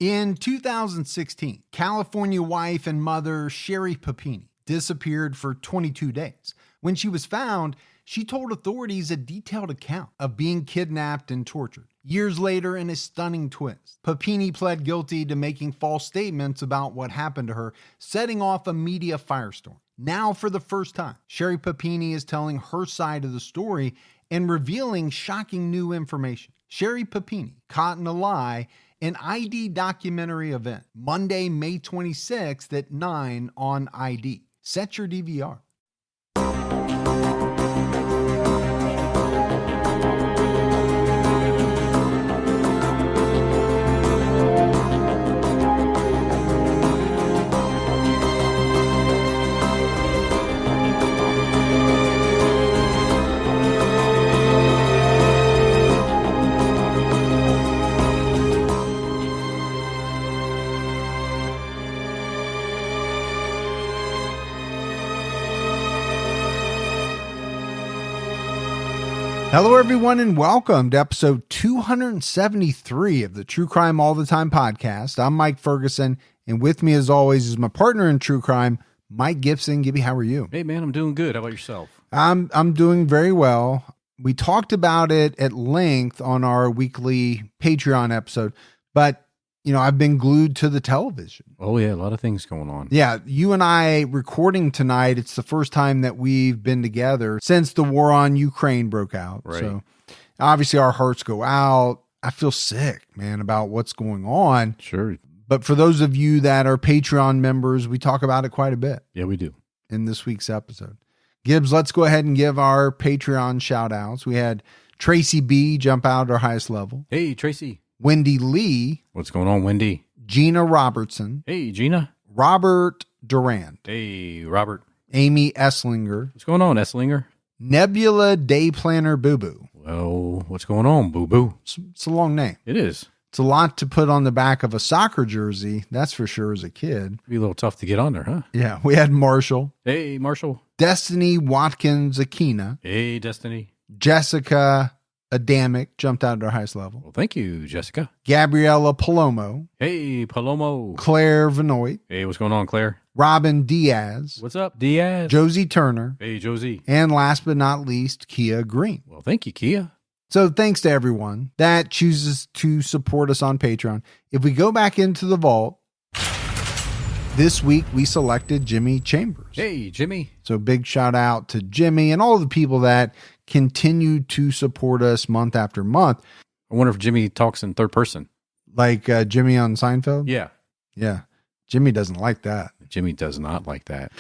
In 2016, California wife and mother Sherry Papini disappeared for 22 days. When she was found, she told authorities a detailed account of being kidnapped and tortured. Years later, in a stunning twist, Papini pled guilty to making false statements about what happened to her, setting off a media firestorm. Now, for the first time, Sherry Papini is telling her side of the story and revealing shocking new information. Sherry Papini, Caught in a Lie, an ID documentary event, Monday, May 26th at 9 on ID. Set your DVR. Hello, everyone, and welcome to episode 273 of the True Crime All the Time podcast. I'm Mike Ferguson, and with me, as always, is my partner in true crime, Mike Gibson. Gibby, how are you? Hey, man, I'm doing good. How about yourself? I'm doing very well. We talked about it at length on our weekly Patreon episode, but I've been glued to the television. Oh, yeah, a lot of things going on. Yeah, you and I recording tonight, it's the first time that we've been together since the war on Ukraine broke out. Right. So obviously our hearts go out. I feel sick, man, about what's going on. Sure. But for those of you that are Patreon members, we talk about it quite a bit. Yeah, we do. In this week's episode. Gibbs, let's go ahead and give our Patreon shout outs. We had Tracy B jump out at our highest level. Hey, Tracy. Wendy Lee. What's going on, Wendy? Gina Robertson. Hey, Gina. Robert Durant. Hey, Robert. Amy Esslinger. What's going on, Esslinger? Nebula Day Planner Boo Boo. Well, what's going on, Boo Boo? It's a long name. It is. It's a lot to put on the back of a soccer jersey, that's for sure, as a kid. Be a little tough to get on there, huh? Yeah, we had Marshall. Hey, Marshall. Destiny Watkins Aquina. Hey, Destiny. Jessica Adamic jumped out at our highest level. Well, thank you, Jessica. Gabriella Palomo. Hey, Palomo. Claire Vanoit. Hey, what's going on, Claire? Robin Diaz. What's up, Diaz? Josie Turner. Hey, Josie. And last but not least, Kia Green. Well, thank you, Kia. So thanks to everyone that chooses to support us on Patreon. If we go back into the vault, this week we selected Jimmy Chambers. Hey, Jimmy. So big shout out to Jimmy and all the people that continue to support us month after month. I wonder if Jimmy talks in third person. Like Jimmy on Seinfeld? Yeah. Yeah. Jimmy doesn't like that. Jimmy does not like that.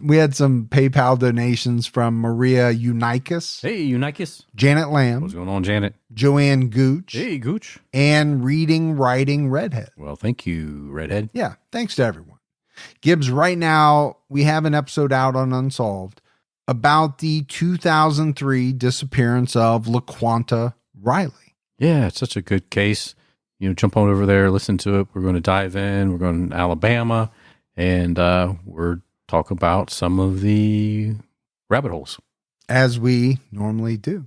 We had some PayPal donations from Maria Unikis. Hey, Unikis. Janet Lamb. What's going on, Janet? Joanne Gooch. Hey, Gooch. And Reading Writing Redhead. Well, thank you, Redhead. Yeah, thanks to everyone. Gibbs, right now we have an episode out on Unsolved about the 2003 disappearance of LaQuanta Riley. Yeah, it's such a good case. Jump on over there, listen to it. We're going to dive in. We're going to Alabama, and we're talking about some of the rabbit holes. As we normally do.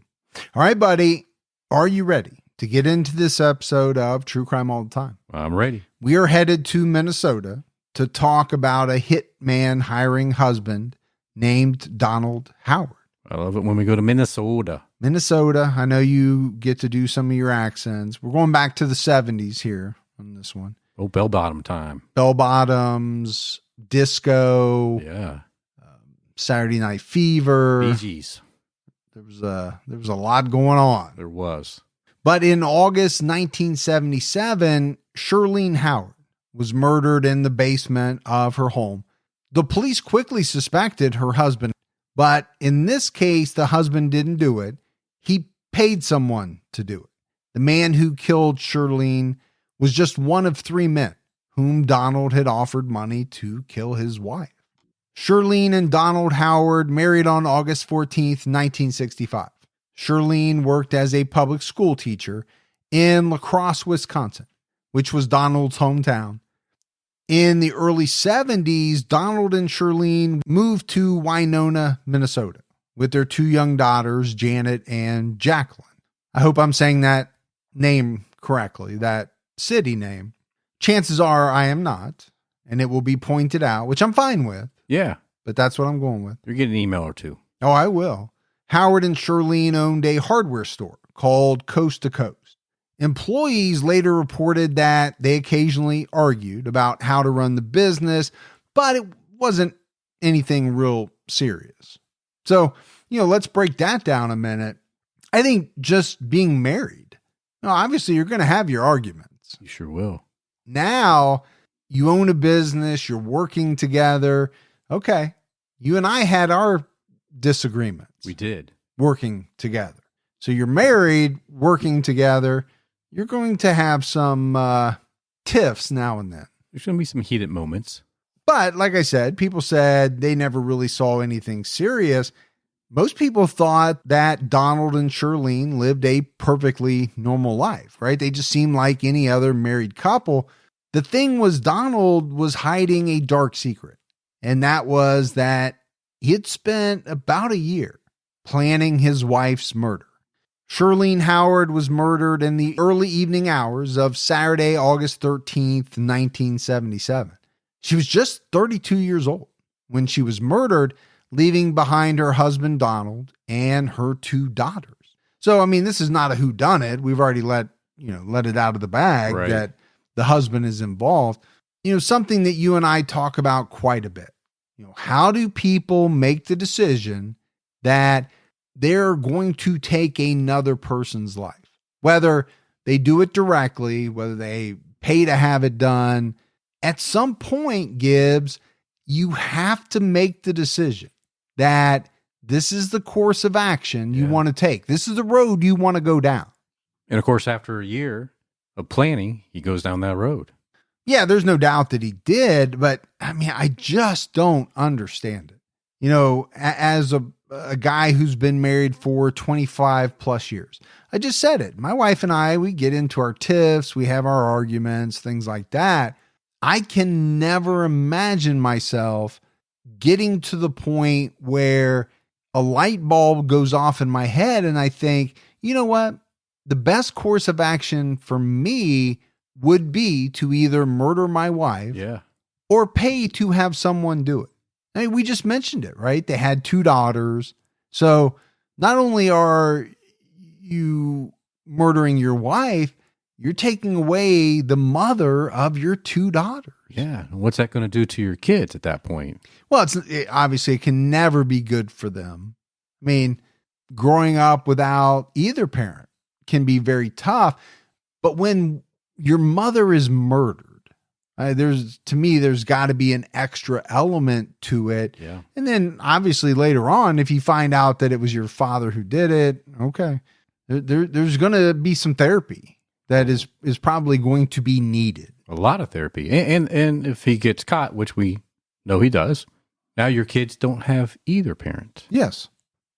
All right, buddy, are you ready to get into this episode of True Crime All the Time? I'm ready. We are headed to Minnesota to talk about a hitman hiring husband named Donald Howard. I love it when we go to Minnesota. Minnesota. I know you get to do some of your accents. We're going back to the 70s here on this one. Oh, bell bottom time. Bell bottoms, disco. Yeah. Saturday Night Fever. Bee Gees. There was a lot going on. There was. But in August 1977, Shirleen Howard was murdered in the basement of her home. The police quickly suspected her husband, but in this case, the husband didn't do it. He paid someone to do it. The man who killed Shirleen was just one of three men whom Donald had offered money to kill his wife. Shirleen and Donald Howard married on August 14th, 1965. Shirleen worked as a public school teacher in La Crosse, Wisconsin, which was Donald's hometown. In the early 70s, Donald and Shirleen moved to Winona, Minnesota, with their two young daughters, Janet and Jacqueline. I hope I'm saying that name correctly, that city name. Chances are I am not, and it will be pointed out, which I'm fine with. Yeah. But that's what I'm going with. You're getting an email or two. Oh, I will. Howard and Shirleen owned a hardware store called Coast to Coast. Employees later reported that they occasionally argued about how to run the business, but it wasn't anything real serious. So, let's break that down a minute. I think just being married, obviously you're going to have your arguments. You sure will. Now you own a business, you're working together. Okay. You and I had our disagreements. We did. Working together. So you're married, working together. You're going to have some tiffs now and then. There's going to be some heated moments. But like I said, people said they never really saw anything serious. Most people thought that Donald and Shirleen lived a perfectly normal life, right? They just seemed like any other married couple. The thing was, Donald was hiding a dark secret, and that was that he had spent about a year planning his wife's murder. Shirleen Howard was murdered in the early evening hours of Saturday, August 13th, 1977. She was just 32 years old when she was murdered, leaving behind her husband, Donald, and her 2 daughters. So, this is not a whodunit. We've already let it out of the bag that the husband is involved. Something that you and I talk about quite a bit. How do people make the decision that they're going to take another person's life? Whether they do it directly, whether they pay to have it done, at some point, Gibbs, you have to make the decision that this is the course of action you want to take. This is the road you want to go down. And of course, after a year of planning, he goes down that road. Yeah, there's no doubt that he did, but I just don't understand it. As a guy who's been married for 25 plus years, I just said it. My wife and I, we get into our tiffs, we have our arguments, things like that. I can never imagine myself getting to the point where a light bulb goes off in my head and I think, you know what? The best course of action for me would be to either murder my wife or pay to have someone do it. We just mentioned it, right? They had 2 daughters. So not only are you murdering your wife, you're taking away the mother of your 2 daughters. Yeah. What's that going to do to your kids at that point? Well, obviously it can never be good for them. Growing up without either parent can be very tough. But when your mother is murdered, there's got to be an extra element to it. Yeah. And then obviously later on, if you find out that it was your father who did it, okay, there's going to be some therapy that is probably going to be needed. A lot of therapy. And if he gets caught, which we know he does, now your kids don't have either parent. Yes.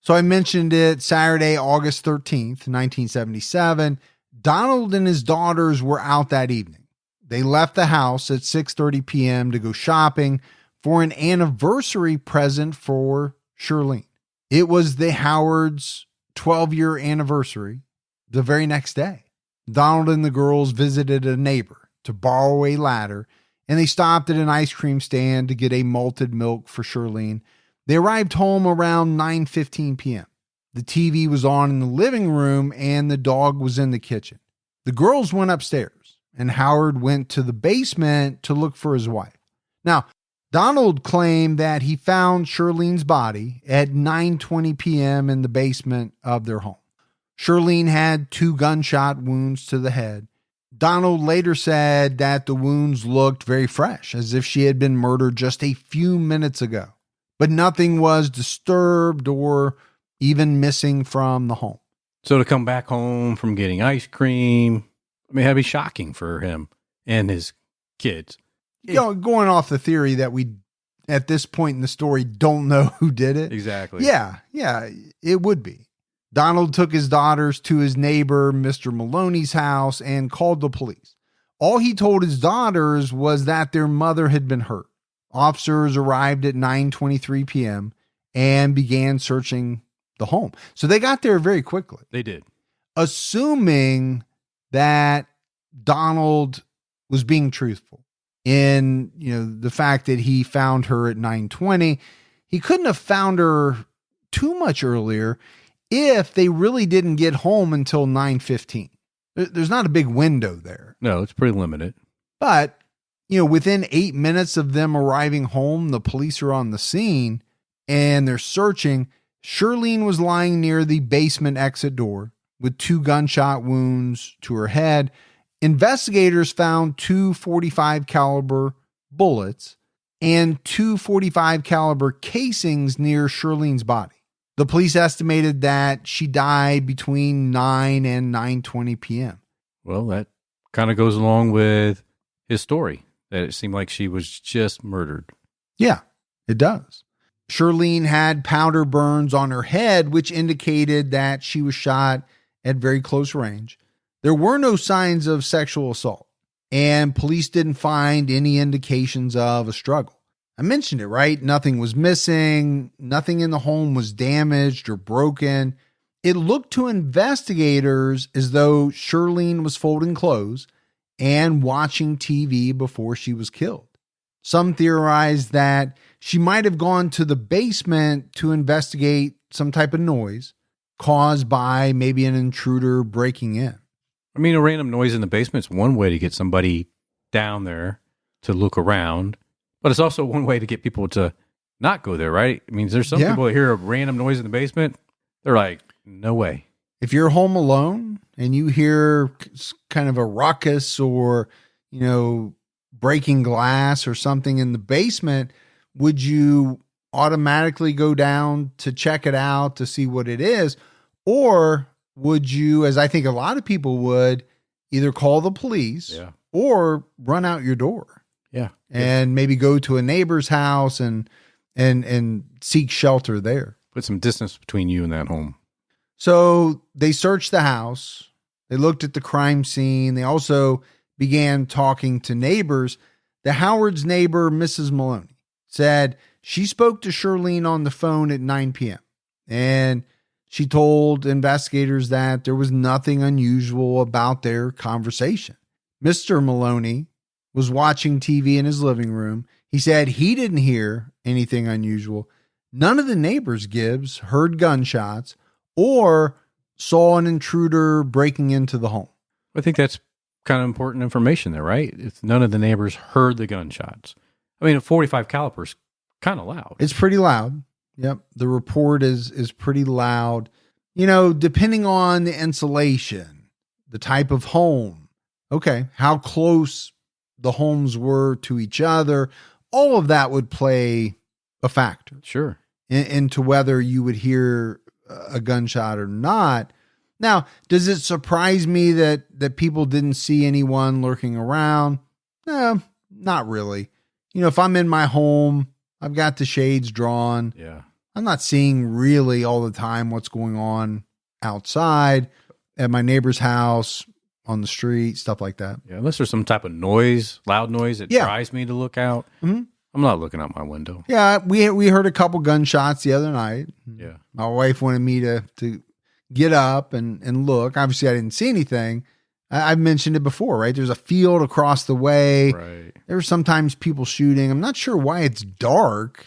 So I mentioned it, Saturday, August 13th, 1977. Donald and his daughters were out that evening. They left the house at 6:30 p.m. to go shopping for an anniversary present for Shirleen. It was the Howard's 12-year anniversary the very next day. Donald and the girls visited a neighbor to borrow a ladder, and they stopped at an ice cream stand to get a malted milk for Shirleen. They arrived home around 9:15 p.m. The TV was on in the living room, and the dog was in the kitchen. The girls went upstairs, and Howard went to the basement to look for his wife. Now, Donald claimed that he found Shirleen's body at 9:20 p.m. in the basement of their home. Shirleen had 2 gunshot wounds to the head. Donald later said that the wounds looked very fresh, as if she had been murdered just a few minutes ago. But nothing was disturbed or even missing from the home. So to come back home from getting ice cream, that'd be shocking for him and his kids. Going off the theory that we, at this point in the story, don't know who did it. Exactly. Yeah, it would be. Donald took his daughters to his neighbor, Mr. Maloney's house, and called the police. All he told his daughters was that their mother had been hurt. Officers arrived at 9:23 p.m. and began searching the home. So they got there very quickly. They did. Assuming that Donald was being truthful. In, the fact that he found her at 9:20, he couldn't have found her too much earlier if they really didn't get home until 9:15. There's not a big window there. No, it's pretty limited. But, within 8 minutes of them arriving home, the police are on the scene and they're searching. Shirleen was lying near the basement exit door with 2 gunshot wounds to her head. Investigators found 2 .45 caliber bullets and 2 .45 caliber casings near Shirleen's body. The police estimated that she died between 9 and 9:20 p.m. Well, that kind of goes along with his story, that it seemed like she was just murdered. Yeah, it does. Shirleen had powder burns on her head, which indicated that she was shot at very close range. There were no signs of sexual assault, and police didn't find any indications of a struggle. I mentioned it, right? Nothing was missing. Nothing in the home was damaged or broken. It looked to investigators as though Shirleen was folding clothes and watching TV before she was killed. Some theorized that she might have gone to the basement to investigate some type of noise caused by maybe an intruder breaking in. I mean, a random noise in the basement's one way to get somebody down there to look around, but it's also one way to get people to not go there, right? I mean, there's some people that hear a random noise in the basement, they're like, no way. If you're home alone and you hear kind of a ruckus or, breaking glass or something in the basement, would you automatically go down to check it out to see what it is? Or would you, as I think a lot of people would, either call the police or run out your door? Yeah. And maybe go to a neighbor's house and seek shelter there. Put some distance between you and that home. So they searched the house. They looked at the crime scene. They also began talking to neighbors. The Howard's neighbor, Mrs. Maloney, said she spoke to Shirleen on the phone at 9 p.m. And she told investigators that there was nothing unusual about their conversation. Mr. Maloney was watching TV in his living room. He said he didn't hear anything unusual. None of the neighbors, Gibbs, heard gunshots or saw an intruder breaking into the home. I think that's kind of important information there, right? If none of the neighbors heard the gunshots. I mean, a .45 caliber is kind of loud. It's pretty loud. Yep. The report is pretty loud. Depending on the insulation, the type of home, how close the homes were to each other, all of that would play a factor. Sure. Into whether you would hear a gunshot or not. Now, does it surprise me that people didn't see anyone lurking around? No, not really. If I'm in my home, I've got the shades drawn. Yeah. I'm not seeing really all the time what's going on outside at my neighbor's house, on the street, stuff like that. Yeah, unless there's some type of noise, loud noise that drives me to look out. Mm-hmm. I'm not looking out my window. Yeah, we heard a couple gunshots the other night. Yeah. My wife wanted me to get up and look. Obviously, I didn't see anything. I've mentioned it before, right? There's a field across the way. Right. There are sometimes people shooting. I'm not sure why it's dark.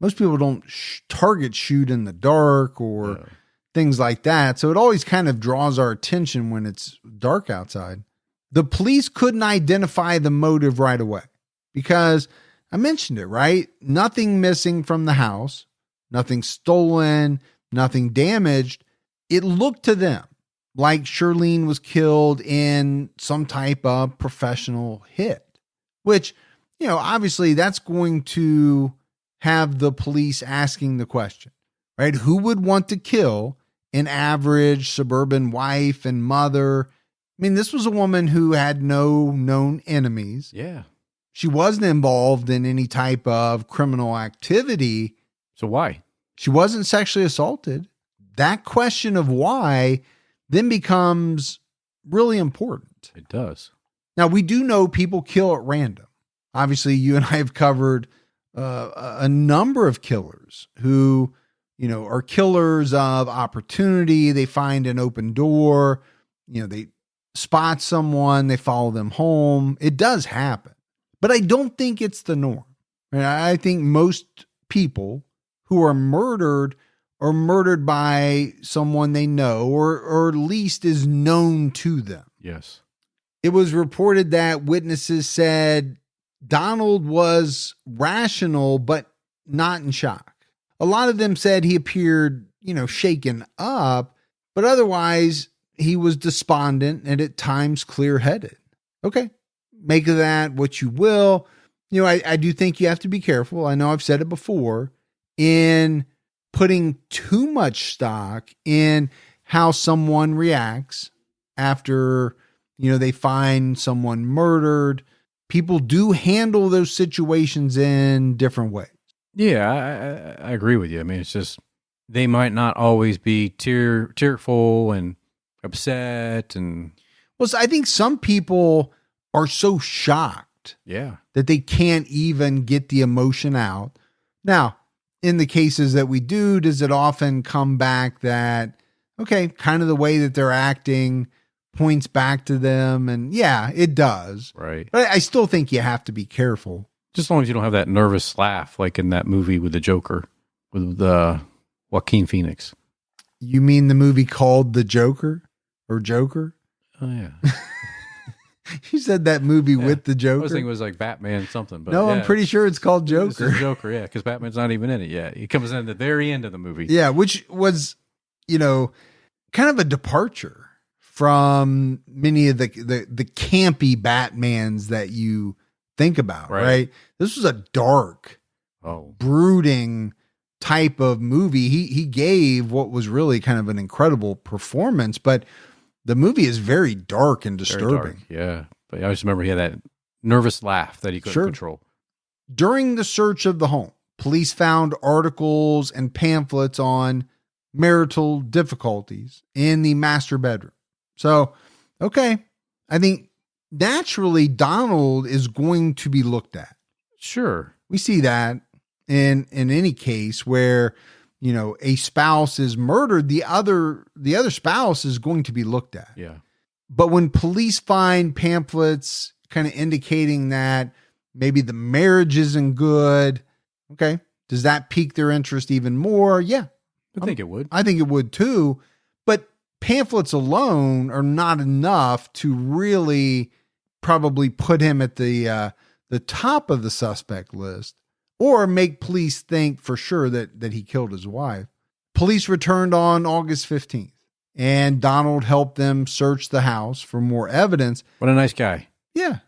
Most people don't target shoot in the dark or things like that. So it always kind of draws our attention when it's dark outside. The police couldn't identify the motive right away because I mentioned it, right? Nothing missing from the house, nothing stolen, nothing damaged. It looked to them like Shirleen was killed in some type of professional hit, which, obviously that's going to have the police asking the question, right? Who would want to kill an average suburban wife and mother? I mean, this was a woman who had no known enemies. Yeah. She wasn't involved in any type of criminal activity. So why? She wasn't sexually assaulted. That question of why then becomes really important. It does. Now, we do know people kill at random. Obviously, you and I have covered a number of killers who, are killers of opportunity. They find an open door. They spot someone, they follow them home. It does happen, but I don't think it's the norm. And I think most people who are murdered by someone they know or at least is known to them. Yes. It was reported that witnesses said Donald was rational, but not in shock. A lot of them said he appeared, shaken up, but otherwise he was despondent and at times clear-headed. Okay, make of that what you will. I do think you have to be careful. I know I've said it before in putting too much stock in how someone reacts after, they find someone murdered. People do handle those situations in different ways. Yeah, I agree with you. I mean, it's just they might not always be tearful and upset. Well, so I think some people are so shocked that they can't even get the emotion out. Now, in the cases that we do, does it often come back that, okay, kind of the way that they're acting points back to them? And yeah, it does. Right. But I still think you have to be careful. Just as long as you don't have that nervous laugh like in that movie with the Joker, with Joaquin Phoenix. You mean the movie called The Joker or Joker? Oh, yeah. You said that movie with the Joker? I was thinking it was like Batman something. But no, I'm pretty sure it's called Joker. It's Joker, yeah, because Batman's not even in it yet. He comes in at the very end of the movie. Yeah, which was, kind of a departure from many of the campy Batmans that you think about, right? This was a dark, brooding type of movie. He gave what was really kind of an incredible performance, but the movie is very dark and disturbing. Dark, yeah. But I just remember he had that nervous laugh that he couldn't control. During the search of the home, police found articles and pamphlets on marital difficulties in the master bedroom. So, okay, I think naturally Donald is going to be looked at. Sure. We see that in any case where a spouse is murdered, the other spouse is going to be looked at. Yeah. But when police find pamphlets kind of indicating that maybe the marriage isn't good, okay, does that pique their interest even more? Yeah. I think it would. I think it would too. But pamphlets alone are not enough to really probably put him at the top of the suspect list, or make police think for sure that he killed his wife. Police returned on August 15th, and Donald helped them search the house for more evidence. What a nice guy. Yeah.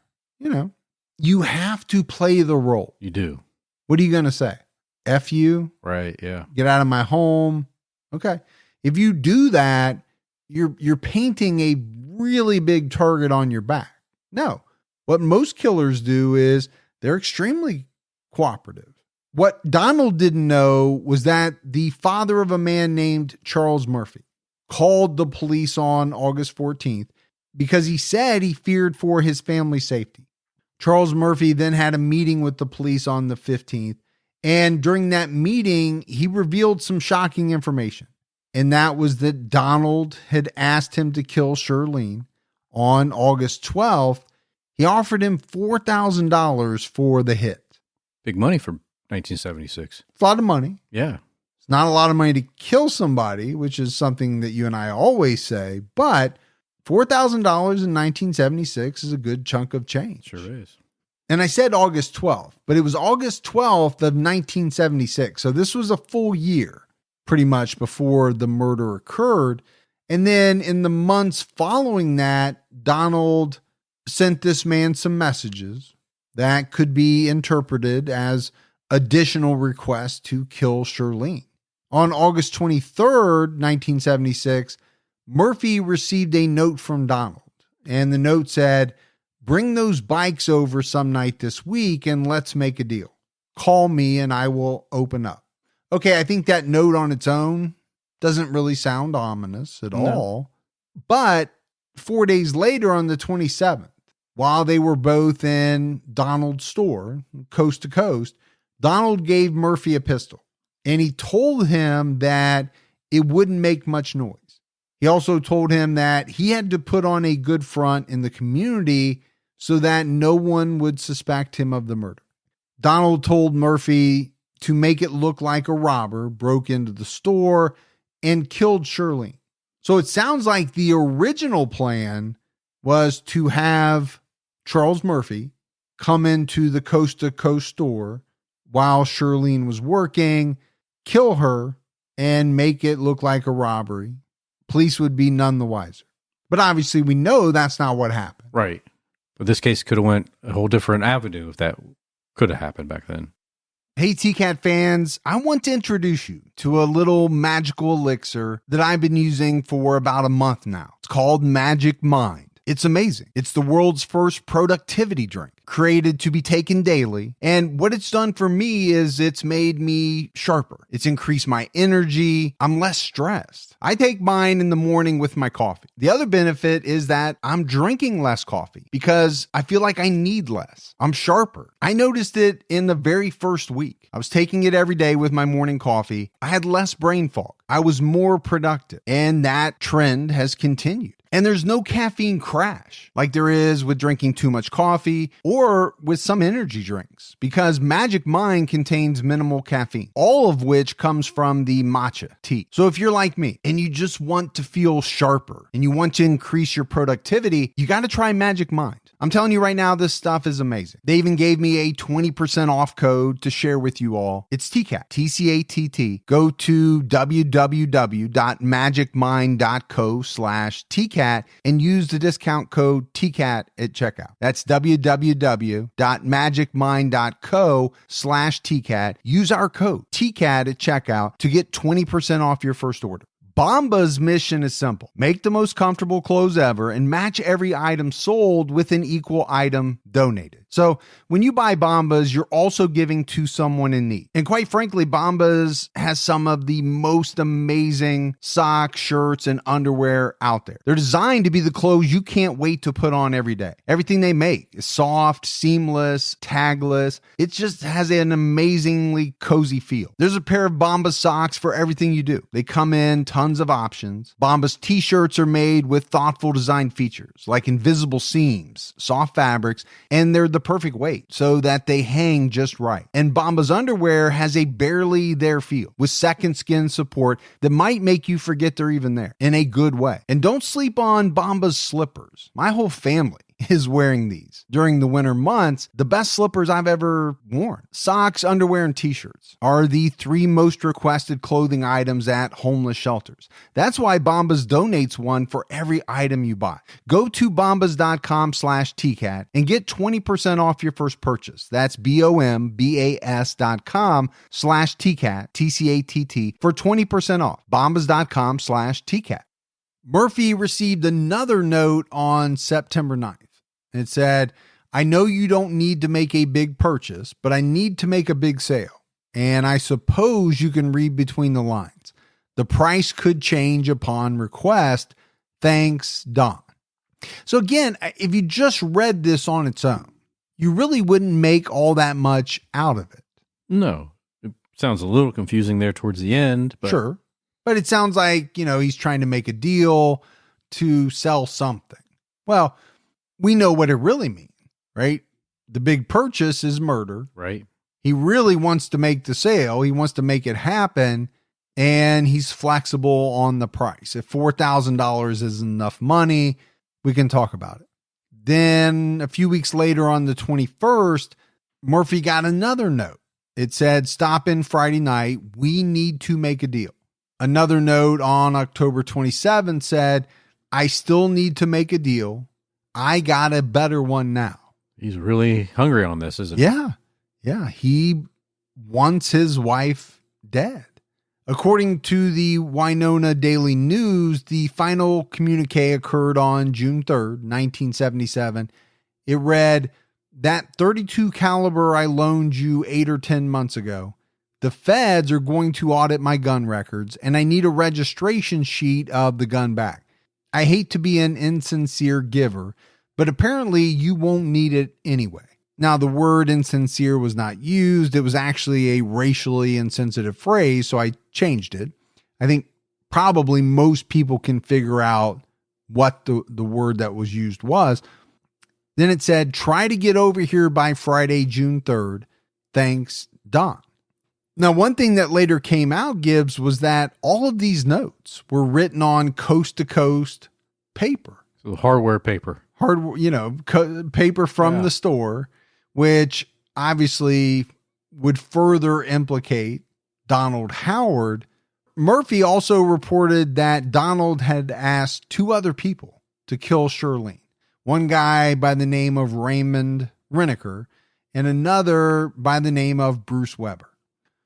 You have to play the role. You do. What are you going to say? F you? Right, yeah. Get out of my home. Okay. If you do that, you're painting a really big target on your back. No. What most killers do is they're extremely cooperative. What Donald didn't know was that the father of a man named Charles Murphy called the police on August 14th because he said he feared for his family's safety. Charles Murphy then had a meeting with the police on the 15th, and during that meeting, he revealed some shocking information. And that was that Donald had asked him to kill Shirleen on August 12th. He offered him $4,000 for the hit. Big money for 1976. It's a lot of money. Yeah. It's not a lot of money to kill somebody, which is something that you and I always say, but $4,000 in 1976 is a good chunk of change. Sure is. And I said August 12th, but it was August 12th of 1976. So this was a full year pretty much before the murder occurred. And then in the months following that, Donald sent this man some messages that could be interpreted as additional requests to kill Shirleen. On August 23rd, 1976, Murphy received a note from Donald, and the note said, "Bring those bikes over some night this week and let's make a deal. Call me and I will open up." Okay, I think that note on its own doesn't really sound ominous at all. But 4 days later, on the 27th, while they were both in Donald's store, coast to coast, Donald gave Murphy a pistol, and he told him that it wouldn't make much noise. He He also told him that he had to put on a good front in the community so that no one would suspect him of the murder. Donald told Murphy to make it look like a robber broke into the store and killed Shirleen. So it sounds like the original plan was to have Charles Murphy come into the Coast to Coast store while Shirleen was working, kill her, and make it look like a robbery. Police would be none the wiser. But obviously we know that's not what happened. Right. But this case could have went a whole different avenue if that could have happened back then. Hey, TCAT fans, I want to introduce you to a little magical elixir that I've been using for about a month now. It's called Magic Mind. It's amazing. It's the world's first productivity drink, created to be taken daily. And what it's done for me is it's made me sharper. It's increased my energy. I'm less stressed. I take mine in the morning with my coffee. The other benefit is that I'm drinking less coffee because I feel like I need less. I'm sharper. I noticed it in the very first week. I was taking it every day with my morning coffee. I had less brain fog. I was more productive. And that trend has continued. And there's no caffeine crash like there is with drinking too much coffee or with some energy drinks, because Magic Mind contains minimal caffeine, all of which comes from the matcha tea. So if you're like me and you just want to feel sharper and you want to increase your productivity, you got to try Magic Mind. I'm telling you right now, this stuff is amazing. They even gave me a 20% off code to share with you all. It's TCAT, TCATT. Go to www.magicmind.co/TCAT and use the discount code TCAT at checkout. That's www.magicmind.co/TCAT. Use our code TCAT at checkout to get 20% off your first order. Bomba's mission is simple. Make the most comfortable clothes ever and match every item sold with an equal item donated. So when you buy Bombas, you're also giving to someone in need. And quite frankly, Bombas has some of the most amazing socks, shirts, and underwear out there. They're designed to be the clothes you can't wait to put on every day. Everything they make is soft, seamless, tagless. It just has an amazingly cozy feel. There's a pair of Bombas socks for everything you do. They come in tons of options. Bombas t-shirts are made with thoughtful design features like invisible seams, soft fabrics, and they're the perfect weight so that they hang just right. And Bombas underwear has a barely there feel with second skin support that might make you forget they're even there in a good way. And don't sleep on Bombas slippers. My whole family is wearing these during the winter months. The best slippers I've ever worn. Socks, underwear, and t-shirts are the 3 most requested clothing items at homeless shelters. That's why Bombas donates one for every item you buy. Go to bombas.com/TCAT and get 20% off your first purchase. That's bombas.com/TCAT, TCATT for 20% off. bombas.com/TCAT. Murphy received another note on September 9th. It said, I know you don't need to make a big purchase, but I need to make a big sale. And I suppose you can read between the lines. The price could change upon request. Thanks, Don. So again, if you just read this on its own, you really wouldn't make all that much out of it. No, it sounds a little confusing there towards the end. But sure. But it sounds like, he's trying to make a deal to sell something. Well, we know what it really means, right? The big purchase is murder. Right. He really wants to make the sale. He wants to make it happen. And he's flexible on the price. If $4,000 isn't enough money, we can talk about it. Then a few weeks later on the 21st, Murphy got another note. It said, stop in Friday night. We need to make a deal. Another note on October 27th said, I still need to make a deal. I got a better one now. He's really hungry on this, isn't he? Yeah. He wants his wife dead. According to the Winona Daily News, the final communique occurred on June 3rd, 1977. It read, that .32 caliber I loaned you 8 or 10 months ago. The feds are going to audit my gun records, and I need a registration sheet of the gun back. I hate to be an insincere giver, but apparently you won't need it anyway. Now, the word insincere was not used. It was actually a racially insensitive phrase, so I changed it. I think probably most people can figure out what the word that was used was. Then it said, try to get over here by Friday, June 3rd. Thanks, Don. Now, one thing that later came out, Gibbs, was that all of these notes were written on coast-to-coast paper. So hardware paper. Paper from the store, which obviously would further implicate Donald Howard. Murphy also reported that Donald had asked 2 other people to kill Shirleen. One guy by the name of Raymond Renaker and another by the name of Bruce Weber.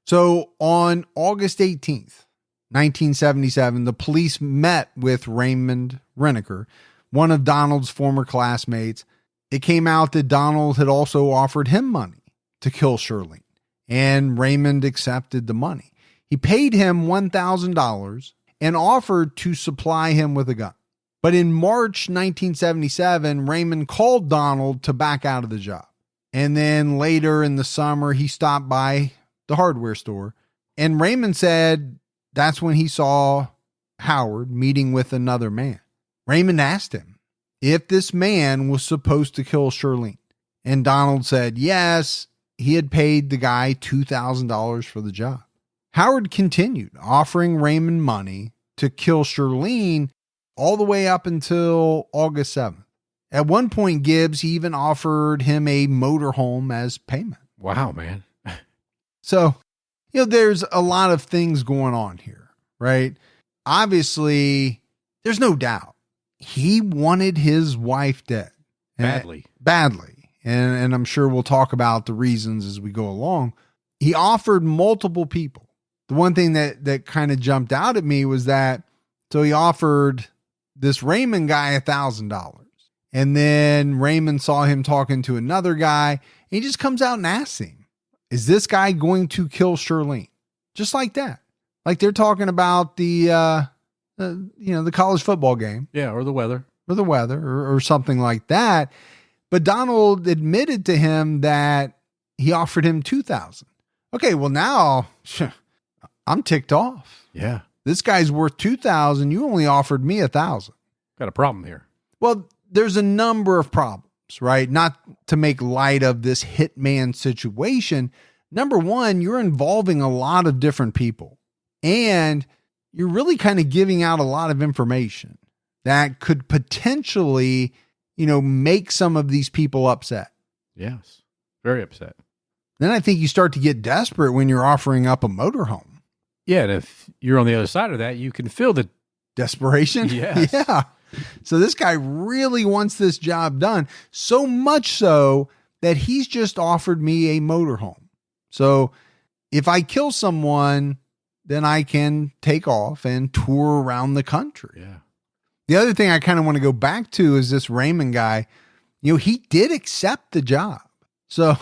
So on August 18th, 1977, the police met with Raymond Renaker, one of Donald's former classmates. It came out that Donald had also offered him money to kill Shirleen, and Raymond accepted the money. He paid him $1,000 and offered to supply him with a gun. But in March 1977, Raymond called Donald to back out of the job. And then later in the summer, he stopped by the hardware store, and Raymond said that's when he saw Howard meeting with another man. Raymond asked him if this man was supposed to kill Shirleen, and Donald said yes, he had paid the guy $2,000 for the job. Howard continued offering Raymond money to kill Shirleen all the way up until August 7th. At one point, Gibbs even offered him a motorhome as payment. Wow, man. So, there's a lot of things going on here, right? Obviously, there's no doubt he wanted his wife dead. Badly. And I'm sure we'll talk about the reasons as we go along. He offered multiple people. The one thing that kind of jumped out at me was that, so he offered this Raymond guy $1,000. And then Raymond saw him talking to another guy. And he just comes out and asks him, is this guy going to kill Shirleen? Just like that. Like they're talking about the college football game. Yeah, or the weather. Or something like that. But Donald admitted to him that he offered him $2,000. Okay, well now I'm ticked off. Yeah. This guy's worth $2,000. You only offered me $1,000. Got a problem here. Well, there's a number of problems, right? Not to make light of this hitman situation. Number one, you're involving a lot of different people, and you're really kind of giving out a lot of information that could potentially, make some of these people upset. Yes. Very upset. Then I think you start to get desperate when you're offering up a motorhome. Yeah. And if you're on the other side of that, you can feel the desperation. Yes. Yeah. So this guy really wants this job done, so much so that he's just offered me a motorhome. So if I kill someone, then I can take off and tour around the country. Yeah. The other thing I kind of want to go back to is this Raymond guy. He did accept the job. So,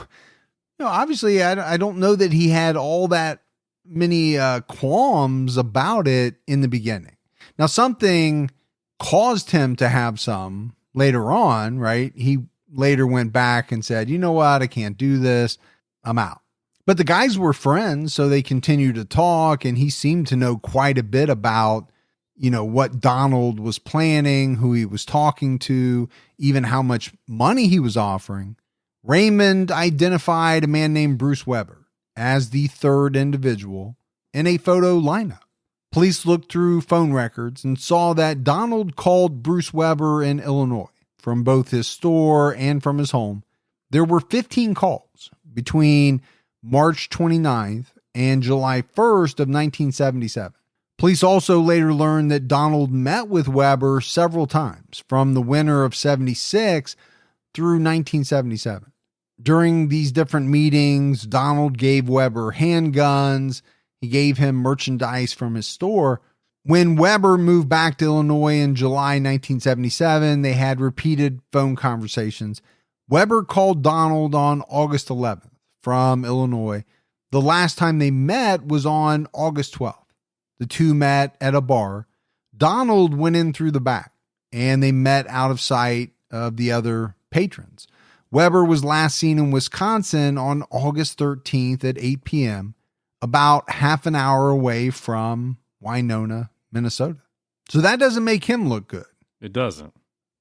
obviously I don't know that he had all that many qualms about it in the beginning. Now, something caused him to have some later on, right? He later went back and said, you know what? I can't do this. I'm out. But the guys were friends, so they continued to talk, and he seemed to know quite a bit about, what Donald was planning, who he was talking to, even how much money he was offering. Raymond identified a man named Bruce Weber as the third individual in a photo lineup. Police looked through phone records and saw that Donald called Bruce Weber in Illinois from both his store and from his home. There were 15 calls between March 29th and July 1st of 1977. Police also later learned that Donald met with Weber several times from the winter of 76 through 1977. During these different meetings, Donald gave Weber handguns. He gave him merchandise from his store. When Weber moved back to Illinois in July 1977, they had repeated phone conversations. Weber called Donald on August 11th from Illinois. The last time they met was on August 12th. The two met at a bar. Donald went in through the back, and they met out of sight of the other patrons. Weber was last seen in Wisconsin on August 13th at 8 p.m., about half an hour away from Winona, Minnesota. So that doesn't make him look good. It doesn't.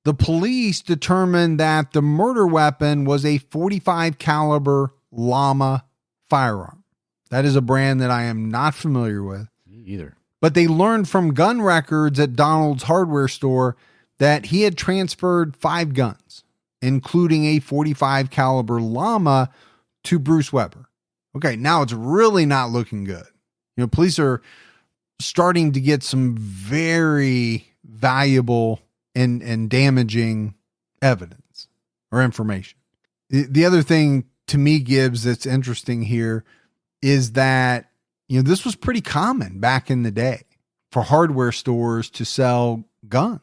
The police determined that the murder weapon was a .45 caliber Llama firearm. That is a brand that I am not familiar with. Me either. But they learned from gun records at Donald's hardware store that he had transferred 5 guns, including a .45 caliber Llama, to Bruce Weber. Okay, now it's really not looking good. Police are starting to get some very valuable and damaging evidence or information. The other thing to me, Gibbs, that's interesting here is that, this was pretty common back in the day for hardware stores to sell guns.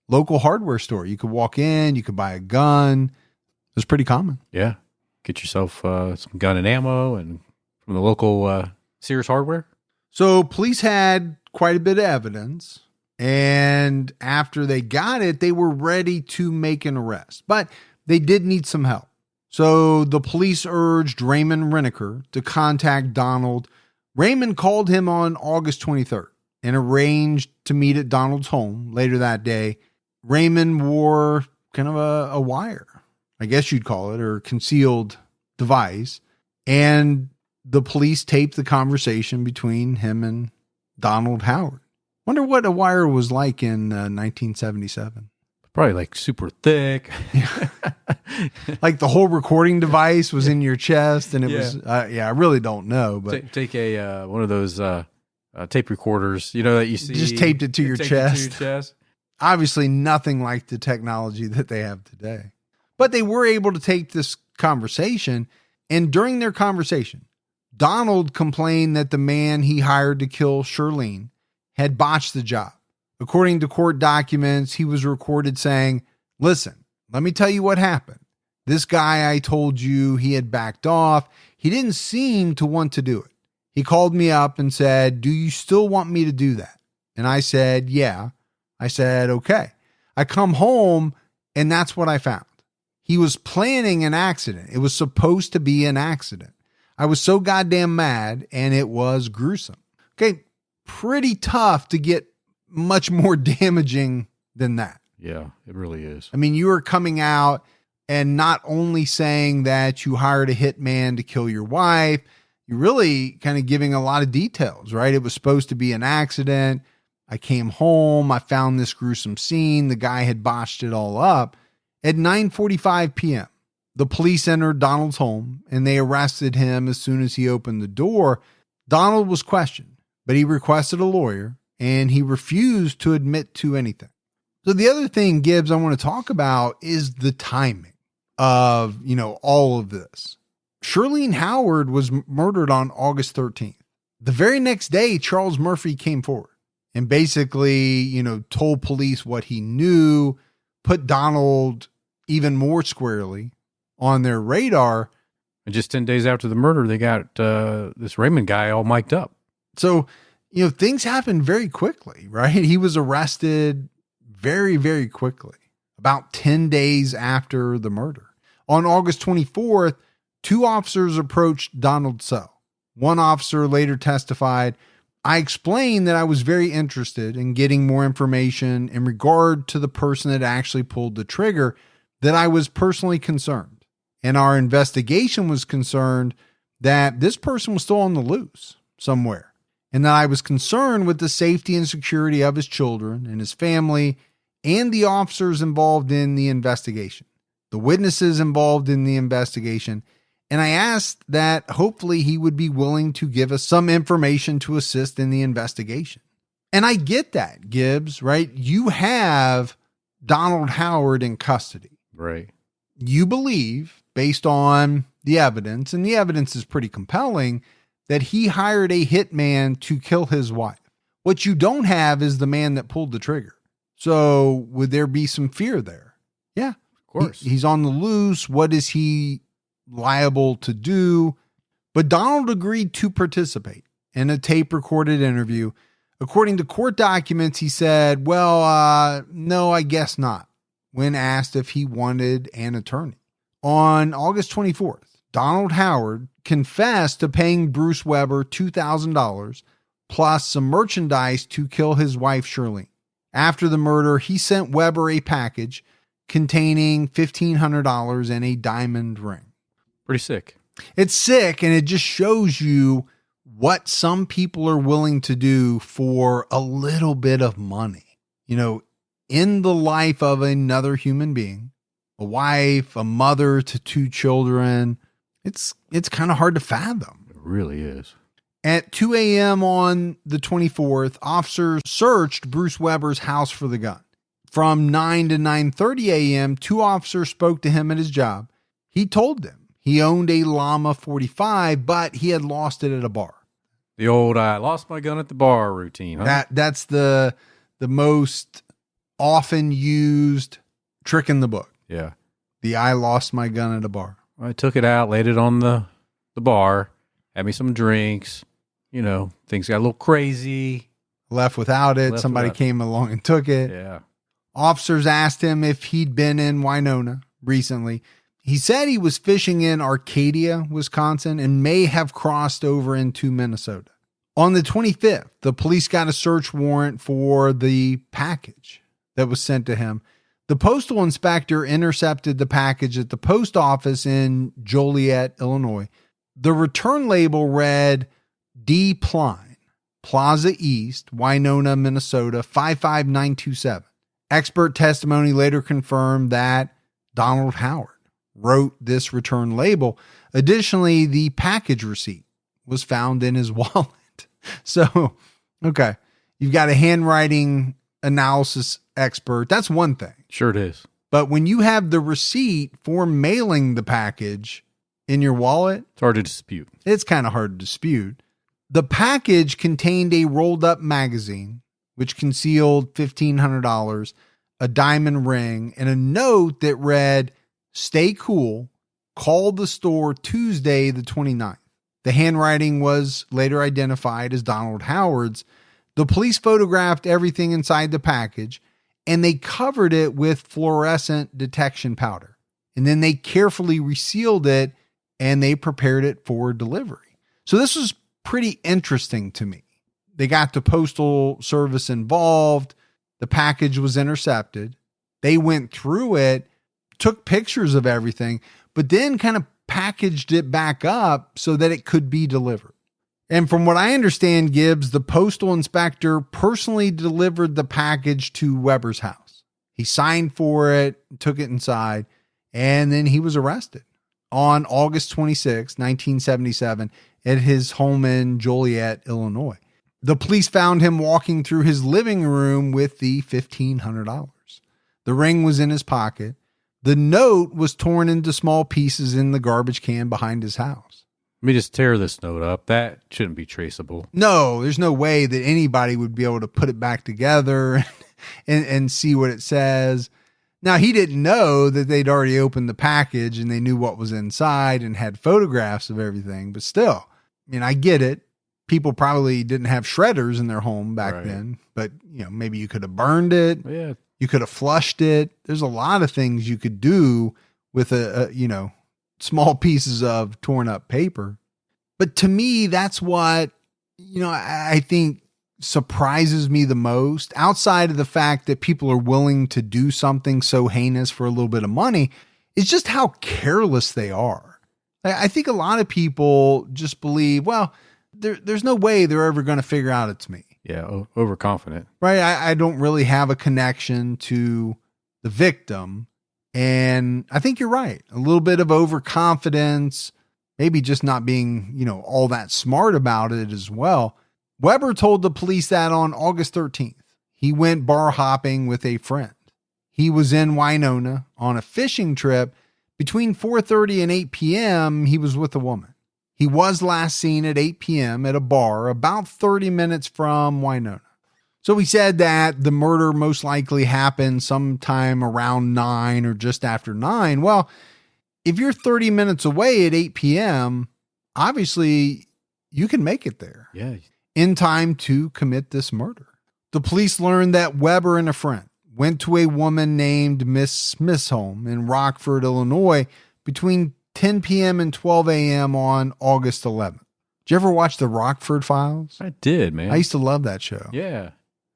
Local hardware store. You could walk in, you could buy a gun. It was pretty common. Yeah. Get yourself some gun and ammo and from the local Sears hardware. So police had quite a bit of evidence. And after they got it, they were ready to make an arrest. But they did need some help. So the police urged Raymond Reneker to contact Donald. Raymond called him on August 23rd and arranged to meet at Donald's home later that day. Raymond wore kind of a wire, I guess you'd call it, or concealed device. And the police taped the conversation between him and Donald Howard. Wonder what a wire was like in 1977. Probably like super thick. Like the whole recording device was in your chest, and it was, I really don't know. But take a one of those tape recorders, that you see. Just taped it to your chest. Obviously nothing like the technology that they have today. But they were able to take this conversation, and during their conversation, Donald complained that the man he hired to kill Shirleen had botched the job. According to court documents, he was recorded saying, "Listen, let me tell you what happened. This guy I told you he had backed off. He didn't seem to want to do it. He called me up and said, 'Do you still want me to do that?' And I said, 'Yeah.' I said, 'Okay.' I come home and that's what I found. He was planning an accident. It was supposed to be an accident. I was so goddamn mad, and it was gruesome." Okay, pretty tough to get much more damaging than that. Yeah, it really is. I mean, you are coming out and not only saying that you hired a hitman to kill your wife, you're really kind of giving a lot of details, right? It was supposed to be an accident. I came home. I found this gruesome scene. The guy had botched it all up. At 9:45 p.m., the police entered Donald's home and they arrested him as soon as he opened the door. Donald was questioned, but he requested a lawyer and he refused to admit to anything. So the other thing, Gibbs, I want to talk about is the timing of, all of this. Shirleen Howard was murdered on August 13th. The very next day, Charles Murphy came forward and basically, told police what he knew, put Donald even more squarely on their radar. And just 10 days after the murder, they got this Raymond guy all mic'd up. So, things happened very quickly, right? He was arrested very, very quickly, about 10 days after the murder. On August 24th, 2 officers approached Donald's cell. One officer later testified, "I explained that I was very interested in getting more information in regard to the person that actually pulled the trigger, that I was personally concerned. And our investigation was concerned that this person was still on the loose somewhere, and that I was concerned with the safety and security of his children and his family and the officers involved in the investigation, the witnesses involved in the investigation. And I asked that hopefully he would be willing to give us some information to assist in the investigation." And I get that, Gibbs, right? You have Donald Howard in custody. Right. You believe, based on the evidence, and the evidence is pretty compelling, that he hired a hitman to kill his wife. What you don't have is the man that pulled the trigger. So would there be some fear there? Yeah, of course. He's on the loose. What is he liable to do? But Donald agreed to participate in a tape recorded interview. According to court documents, he said, "Well, no, I guess not," when asked if he wanted an attorney. On August 24th, Donald Howard confessed to paying Bruce Weber $2,000 plus some merchandise to kill his wife, Shirleen. After the murder, he sent Weber a package containing $1,500 and a diamond ring. Pretty sick. It's sick, and it just shows you what some people are willing to do for a little bit of money. You know, in the life of another human being, a wife, a mother to 2 children, it's kind of hard to fathom. It really is. At 2 a.m. on the 24th, officers searched Bruce Weber's house for the gun. From 9 to 9:30 a.m., 2 officers spoke to him at his job. He told them he owned a Llama 45, but he had lost it at a bar. The old "I lost my gun at the bar" routine. Huh? That's the most often used trick in the book. Yeah. The "I lost my gun at a bar." I took it out, laid it on the bar, had me some drinks. You know, things got a little crazy. Left without it. Somebody came along and took it. Yeah. Officers asked him if he'd been in Winona recently. He said he was fishing in Arcadia, Wisconsin, and may have crossed over into Minnesota. On the 25th, the police got a search warrant for the package that was sent to him. The postal inspector intercepted the package at the post office in Joliet, Illinois. The return label read D. Pline, Plaza East, Winona, Minnesota, 55927. Expert testimony later confirmed that Donald Howard wrote this return label. Additionally, the package receipt was found in his wallet. So, okay, you've got a handwriting analysis expert. That's one thing. Sure it is. But when you have the receipt for mailing the package in your wallet, it's hard to dispute. It's kind of hard to dispute. The package contained a rolled up magazine, which concealed $1,500, a diamond ring, and a note that read, "Stay cool. Call the store Tuesday, the 29th. The handwriting was later identified as Donald Howard's. The police photographed everything inside the package, and they covered it with fluorescent detection powder. And then they carefully resealed it, and they prepared it for delivery. So this was pretty interesting to me. They got the postal service involved. The package was intercepted. They went through it, took pictures of everything, but then kind of packaged it back up so that it could be delivered. And from what I understand, Gibbs, the postal inspector personally delivered the package to Weber's house. He signed for it, took it inside, and then he was arrested on August 26, 1977, at his home in Joliet, Illinois. The police found him walking through his living room with the $1,500. The ring was in his pocket. The note was torn into small pieces in the garbage can behind his house. Let me just tear this note up. That shouldn't be traceable. No, there's no way that anybody would be able to put it back together and see what it says. Now, he didn't know that they'd already opened the package and they knew what was inside and had photographs of everything. But still, I mean, I get it. People probably didn't have shredders in their home back then, but maybe you could have burned it. Yeah. You could have flushed it. There's a lot of things you could do with a small pieces of torn up paper. But to me, that's what, I think surprises me the most, outside of the fact that people are willing to do something so heinous for a little bit of money, is just how careless they are. I think a lot of people just believe, well, there's no way they're ever going to figure out it's me. Yeah, overconfident. Right? I don't really have a connection to the victim. And I think you're right. A little bit of overconfidence, maybe just not being, all that smart about it as well. Weber told the police that on August 13th, he went bar hopping with a friend. He was in Winona on a fishing trip. Between 4:30 and 8 p.m., he was with a woman. He was last seen at 8 p.m. at a bar about 30 minutes from Winona. So he said that the murder most likely happened sometime around 9 or just after 9. Well, if you're 30 minutes away at 8 p.m., obviously you can make it there. Yeah. In time to commit this murder. The police learned that Weber and a friend went to a woman named Miss Smith's home in Rockford, Illinois, between 10 p.m. and 12 a.m. on August 11th. Did you ever watch the Rockford Files? I did, man. I used to love that show. Yeah.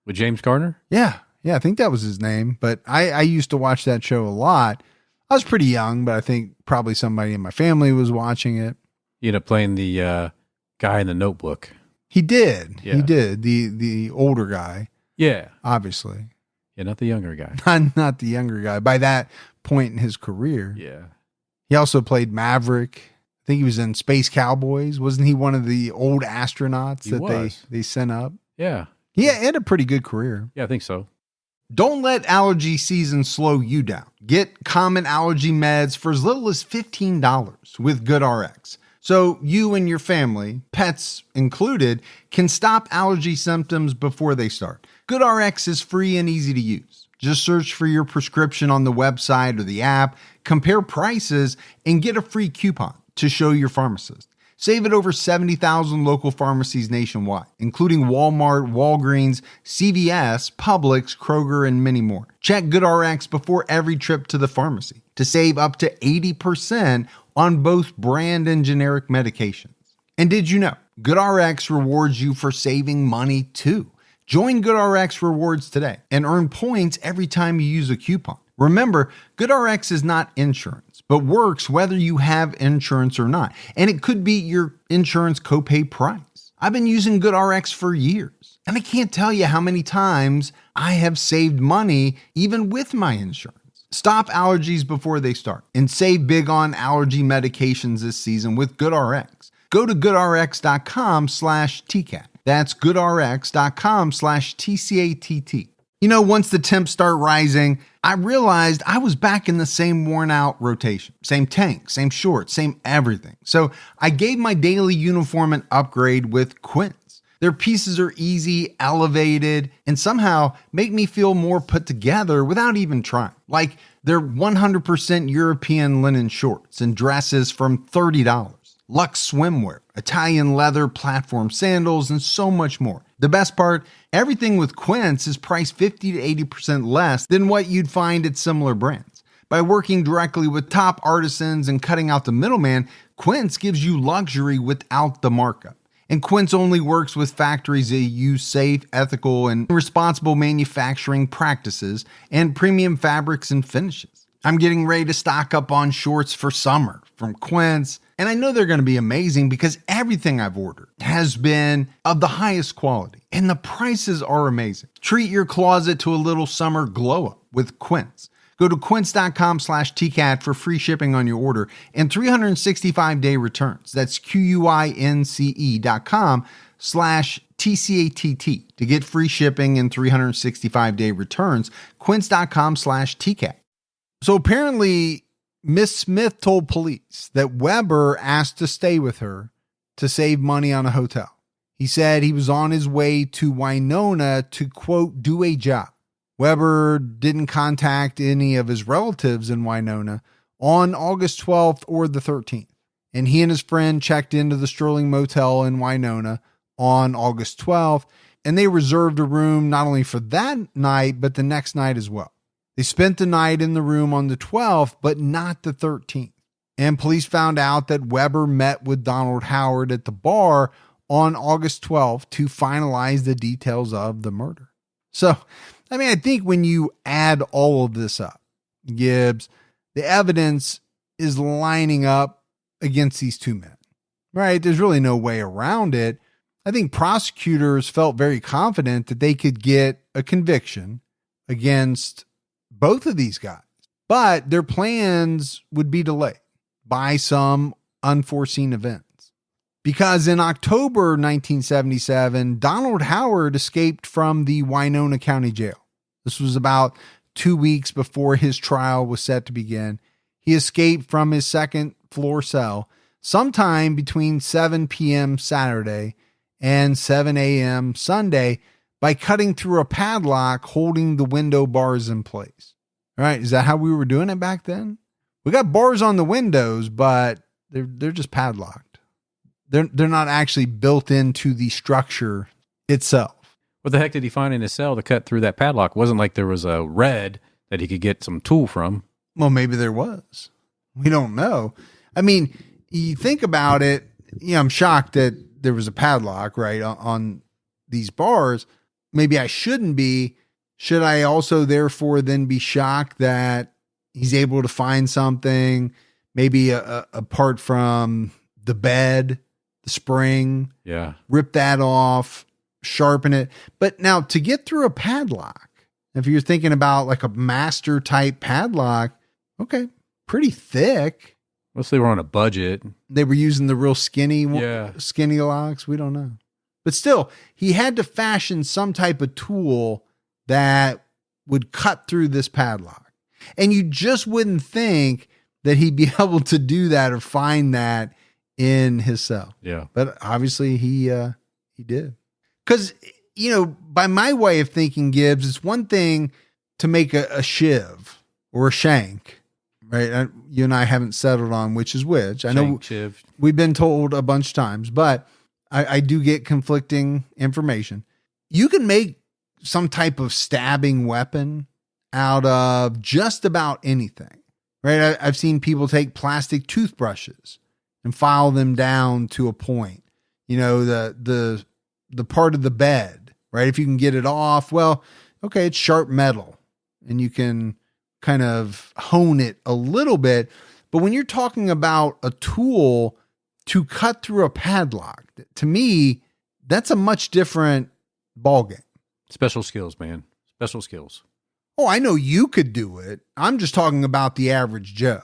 With James Garner? Yeah. Yeah, I think that was his name. But I used to watch that show a lot. I was pretty young, but I think probably somebody in my family was watching it. You ended up playing the guy in the Notebook. He did. Yeah. He did. The older guy. Yeah. Obviously. Yeah, not the younger guy. Not the younger guy. By that point in his career. Yeah. He also played Maverick. I think he was in Space Cowboys. Wasn't he one of the old astronauts they sent up? Yeah. He had a pretty good career. Yeah, I think so. Don't let allergy season slow you down. Get common allergy meds for as little as $15 with GoodRx. So you and your family, pets included, can stop allergy symptoms before they start. GoodRx is free and easy to use. Just search for your prescription on the website or the app, compare prices, and get a free coupon to show your pharmacist. Save at over 70,000 local pharmacies nationwide, including Walmart, Walgreens, CVS, Publix, Kroger, and many more. Check GoodRx before every trip to the pharmacy to save up to 80% on both brand and generic medications. And did you know GoodRx rewards you for saving money too? Join GoodRx Rewards today and earn points every time you use a coupon. Remember, GoodRx is not insurance, but works whether you have insurance or not. And it could be your insurance copay price. I've been using GoodRx for years, and I can't tell you how many times I have saved money even with my insurance. Stop allergies before they start and save big on allergy medications this season with GoodRx. Go to goodrx.com/TCAT. That's goodrx.com/TCATT. You know, once the temps start rising, I realized I was back in the same worn out rotation. Same tank, same shorts, same everything. So I gave my daily uniform an upgrade with Quince. Their pieces are easy, elevated, and somehow make me feel more put together without even trying. Like their 100% European linen shorts and dresses from $30. Luxe swimwear, Italian leather platform sandals, and so much more. The best part, everything with Quince is priced 50 to 80% less than what you'd find at similar brands. By working directly with top artisans and cutting out the middleman, Quince gives you luxury without the markup. And Quince only works with factories that use safe, ethical, and responsible manufacturing practices and premium fabrics and finishes. I'm getting ready to stock up on shorts for summer from Quince, and I know they're going to be amazing because everything I've ordered has been of the highest quality, and the prices are amazing. Treat your closet to a little summer glow up with Quince. Go to quince.com/TCAT for free shipping on your order and 365-day returns. That's QUINCE.com/TCATT to get free shipping and 365-day returns. Quince.com/TCAT. So apparently, Miss Smith told police that Weber asked to stay with her to save money on a hotel. He said he was on his way to Winona to, quote, do a job. Weber didn't contact any of his relatives in Winona on August 12th or the 13th. And he and his friend checked into the Sterling Motel in Winona on August 12th, and they reserved a room not only for that night, but the next night as well. They spent the night in the room on the 12th, but not the 13th. And police found out that Weber met with Donald Howard at the bar on August 12th to finalize the details of the murder. So, I mean, I think when you add all of this up, Gibbs, the evidence is lining up against these two men, right? There's really no way around it. I think prosecutors felt very confident that they could get a conviction against both of these guys, but their plans would be delayed by some unforeseen events. Because in October 1977, Donald Howard escaped from the Winona County Jail. This was about 2 weeks before his trial was set to begin. He escaped from his second floor cell sometime between 7 p.m. Saturday and 7 a.m. Sunday by cutting through a padlock holding the window bars in place. All right, is that how we were doing it back then? We got bars on the windows, but they're just padlocked. They're not actually built into the structure itself. What the heck did he find in his cell to cut through that padlock? It wasn't like there was a red that he could get some tool from. Well, maybe there was. We don't know. I mean, you think about it, I'm shocked that there was a padlock, right, on these bars. Maybe I shouldn't be. Should I also therefore then be shocked that he's able to find something, maybe apart from the bed, the spring, rip that off, sharpen it. But now to get through a padlock, if you're thinking about like a master type padlock, okay, pretty thick. Unless they were on a budget. They were using the real skinny locks. We don't know. But still, he had to fashion some type of tool that would cut through this padlock. And you just wouldn't think that he'd be able to do that or find that in his cell. Yeah. But obviously he did. Because, by my way of thinking, Gibbs, it's one thing to make a shiv or a shank, right? You and I haven't settled on which is which. I know shiv. We've been told a bunch of times, but I do get conflicting information. You can make some type of stabbing weapon out of just about anything, right? I've seen people take plastic toothbrushes and file them down to a point. The part of the bed, right? If you can get it off, well, okay, it's sharp metal and you can kind of hone it a little bit. But when you're talking about a tool to cut through a padlock, to me, that's a much different ballgame. Special skills, man. Special skills. Oh, I know you could do it. I'm just talking about the average Joe.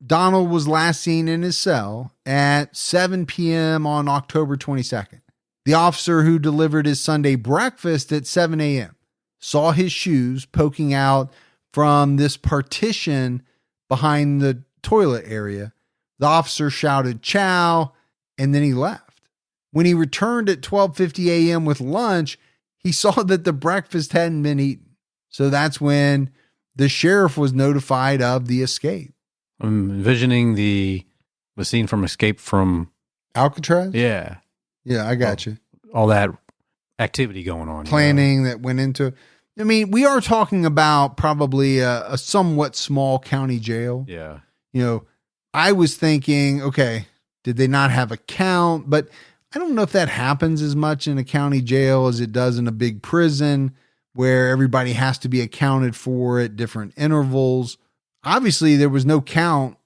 Donald was last seen in his cell at 7 p.m. on October 22nd. The officer who delivered his Sunday breakfast at 7 a.m. saw his shoes poking out from this partition behind the toilet area. The officer shouted, "Chow," and then he left. When he returned at 12:50 a.m. with lunch, he saw that the breakfast hadn't been eaten. So that's when the sheriff was notified of the escape. I'm envisioning the scene from Escape from Alcatraz? Yeah. Yeah, I got you. All that activity going on. Planning that went into it. I mean, we are talking about probably a somewhat small county jail. Yeah. I was thinking, okay, did they not have a count? But I don't know if that happens as much in a county jail as it does in a big prison where everybody has to be accounted for at different intervals. Obviously, there was no count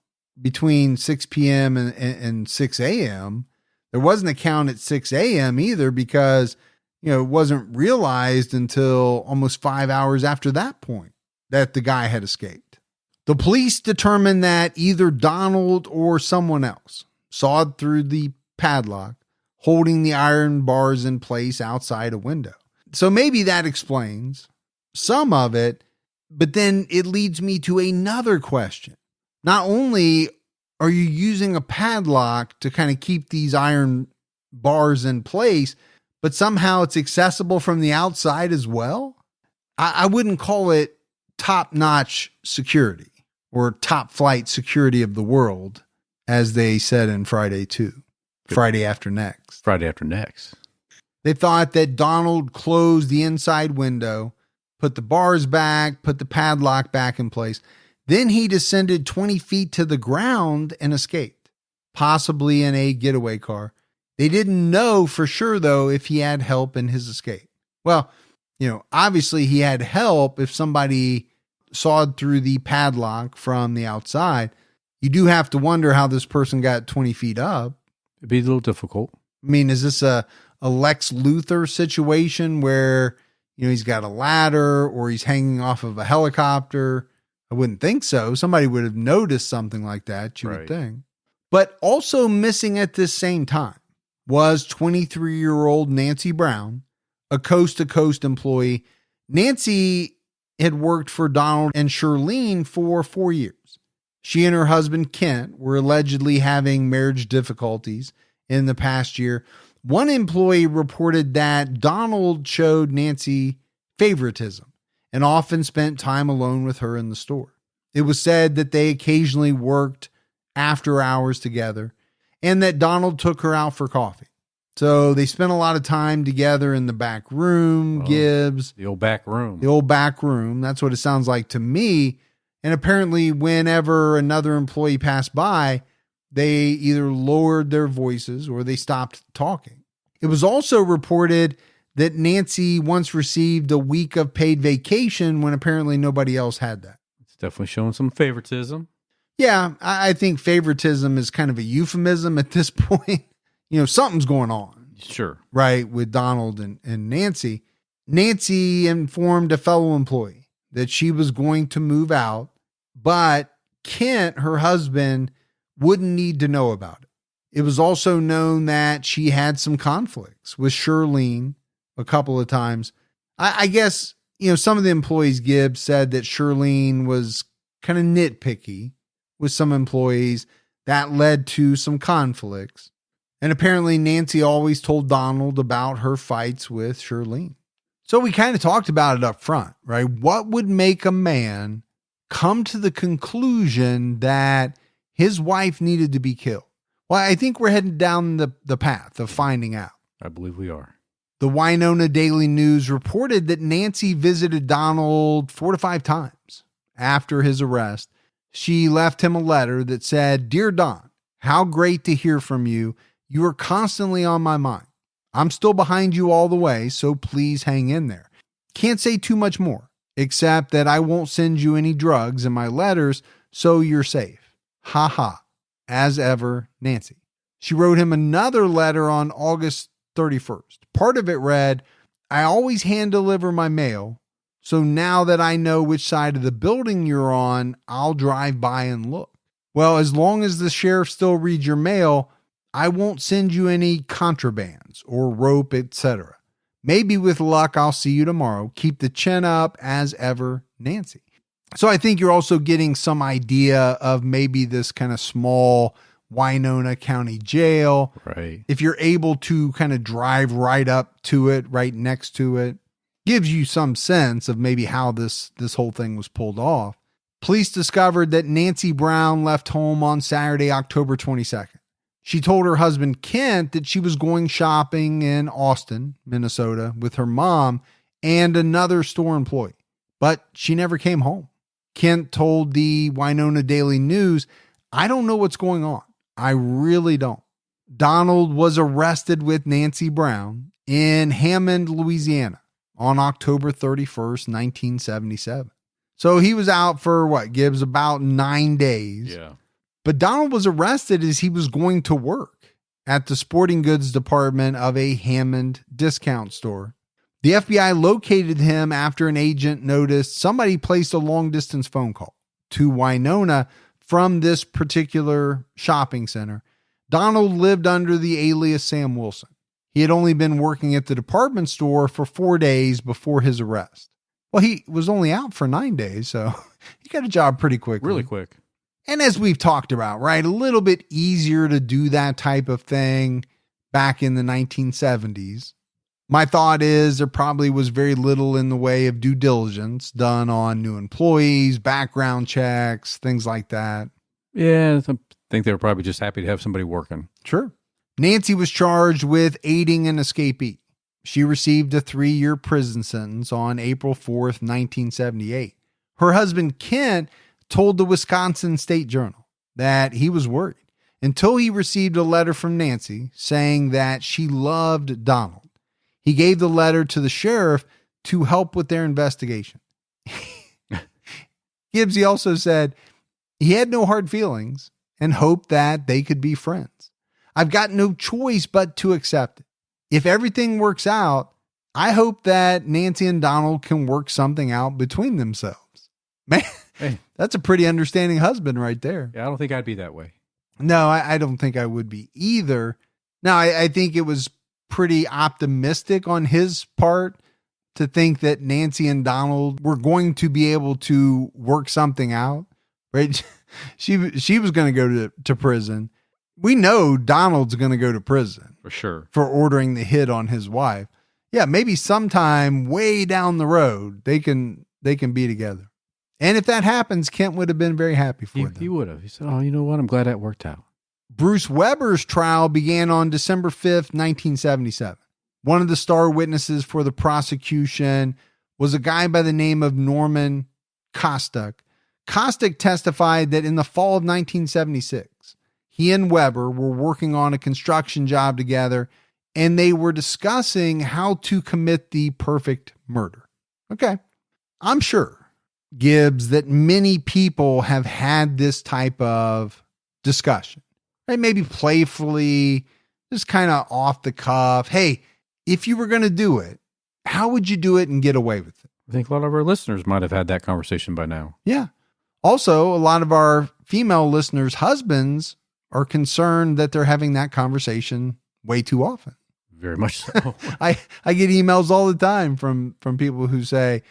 between 6 p.m. and 6 a.m. There wasn't a count at 6 a.m. either because, it wasn't realized until almost 5 hours after that point that the guy had escaped. The police determined that either Donald or someone else sawed through the padlock, holding the iron bars in place outside a window. So maybe that explains some of it, but then it leads me to another question. Not only are you using a padlock to kind of keep these iron bars in place, but somehow it's accessible from the outside as well? I wouldn't call it top-notch security or top flight security of the world, as they said in Friday 2. Friday After Next. Friday After Next. They thought that Donald closed the inside window, put the bars back, put the padlock back in place. Then he descended 20 feet to the ground and escaped, possibly in a getaway car. They didn't know for sure, though, if he had help in his escape. Well, obviously he had help if somebody sawed through the padlock from the outside. You do have to wonder how this person got 20 feet up. It'd be a little difficult. I mean, is this a Lex Luthor situation where, he's got a ladder or he's hanging off of a helicopter? I wouldn't think so. Somebody would have noticed something like that, you would think. But also missing at this same time was 23-year-old Nancy Brown, a coast-to-coast employee. Nancy had worked for Donald and Shirleen for 4 years. She and her husband, Kent, were allegedly having marriage difficulties in the past year. One employee reported that Donald showed Nancy favoritism and often spent time alone with her in the store. It was said that they occasionally worked after hours together and that Donald took her out for coffee. So they spent a lot of time together in the back room, Gibbs. The old back room. The old back room. That's what it sounds like to me. And apparently whenever another employee passed by, they either lowered their voices or they stopped talking. It was also reported that Nancy once received a week of paid vacation when apparently nobody else had that. It's definitely showing some favoritism. Yeah, I think favoritism is kind of a euphemism at this point. Something's going on. Sure. Right, with Donald and Nancy. Nancy informed a fellow employee that she was going to move out, but Kent, her husband, wouldn't need to know about it. It was also known that she had some conflicts with Shirleen a couple of times. I guess, some of the employees, Gibbs, said that Shirleen was kind of nitpicky with some employees. That led to some conflicts. And apparently Nancy always told Donald about her fights with Shirleen. So we kind of talked about it up front, right? What would make a man come to the conclusion that his wife needed to be killed? Well, I think we're heading down the path of finding out. I believe we are. The Winona Daily News reported that Nancy visited Donald 4 to 5 times after his arrest. She left him a letter that said, "Dear Don, how great to hear from you. You are constantly on my mind. I'm still behind you all the way, so please hang in there. Can't say too much more, except that I won't send you any drugs in my letters, so you're safe. Ha ha. As ever, Nancy." She wrote him another letter on August 31st. Part of it read, "I always hand deliver my mail, so now that I know which side of the building you're on, I'll drive by and look. Well, as long as the sheriff still reads your mail, I won't send you any contrabands or rope, etc. Maybe with luck, I'll see you tomorrow. Keep the chin up, as ever, Nancy." So I think you're also getting some idea of maybe this kind of small Winona County jail. Right. If you're able to kind of drive right up to it, right next to it, gives you some sense of maybe how this whole thing was pulled off. Police discovered that Nancy Brown left home on Saturday, October 22nd. She told her husband, Kent, that she was going shopping in Austin, Minnesota, with her mom and another store employee, but she never came home. Kent told the Winona Daily News, "I don't know what's going on. I really don't." Donald was arrested with Nancy Brown in Hammond, Louisiana on October 31st, 1977. So he was out for what, Gibbs, about 9 days. Yeah. But Donald was arrested as he was going to work at the sporting goods department of a Hammond discount store. The FBI located him after an agent noticed somebody placed a long distance phone call to Winona from this particular shopping center. Donald lived under the alias Sam Wilson. He had only been working at the department store for 4 days before his arrest. Well, he was only out for 9 days, so he got a job pretty quickly. Really quick. And as we've talked about, right, a little bit easier to do that type of thing back in the 1970s. My thought is there probably was very little in the way of due diligence done on new employees, background checks, things like that. Yeah, I think they were probably just happy to have somebody working. Sure. Nancy was charged with aiding an escapee. She received a 3-year prison sentence on April 4th, 1978. Her husband, Kent, told the Wisconsin State Journal that he was worried until he received a letter from Nancy saying that she loved Donald. He gave the letter to the sheriff to help with their investigation. Gibbs also said he had no hard feelings and hoped that they could be friends. "I've got no choice but to accept it. If everything works out, I hope that Nancy and Donald can work something out between themselves." Man, hey, that's a pretty understanding husband right there. Yeah, I don't think I'd be that way. No, I don't think I would be either. Now, I think it was pretty optimistic on his part to think that Nancy and Donald were going to be able to work something out, right? She was going to go to prison. We know Donald's going to go to prison for sure for ordering the hit on his wife. Yeah, maybe sometime way down the road they can be together. And if that happens, Kent would have been very happy for them. He would have. He said, "Oh, you know what? I'm glad that worked out." Bruce Weber's trial began on December 5th, 1977. One of the star witnesses for the prosecution was a guy by the name of Norman Kostick. Kostick testified that in the fall of 1976, he and Weber were working on a construction job together, and they were discussing how to commit the perfect murder. Okay. I'm sure, Gibbs, that many people have had this type of discussion, right? Maybe playfully, just kind of off the cuff. Hey, if you were going to do it, how would you do it and get away with it? I think a lot of our listeners might have had that conversation by now. Yeah. Also, a lot of our female listeners' husbands are concerned that they're having that conversation way too often. Very much so. I get emails all the time from people who say,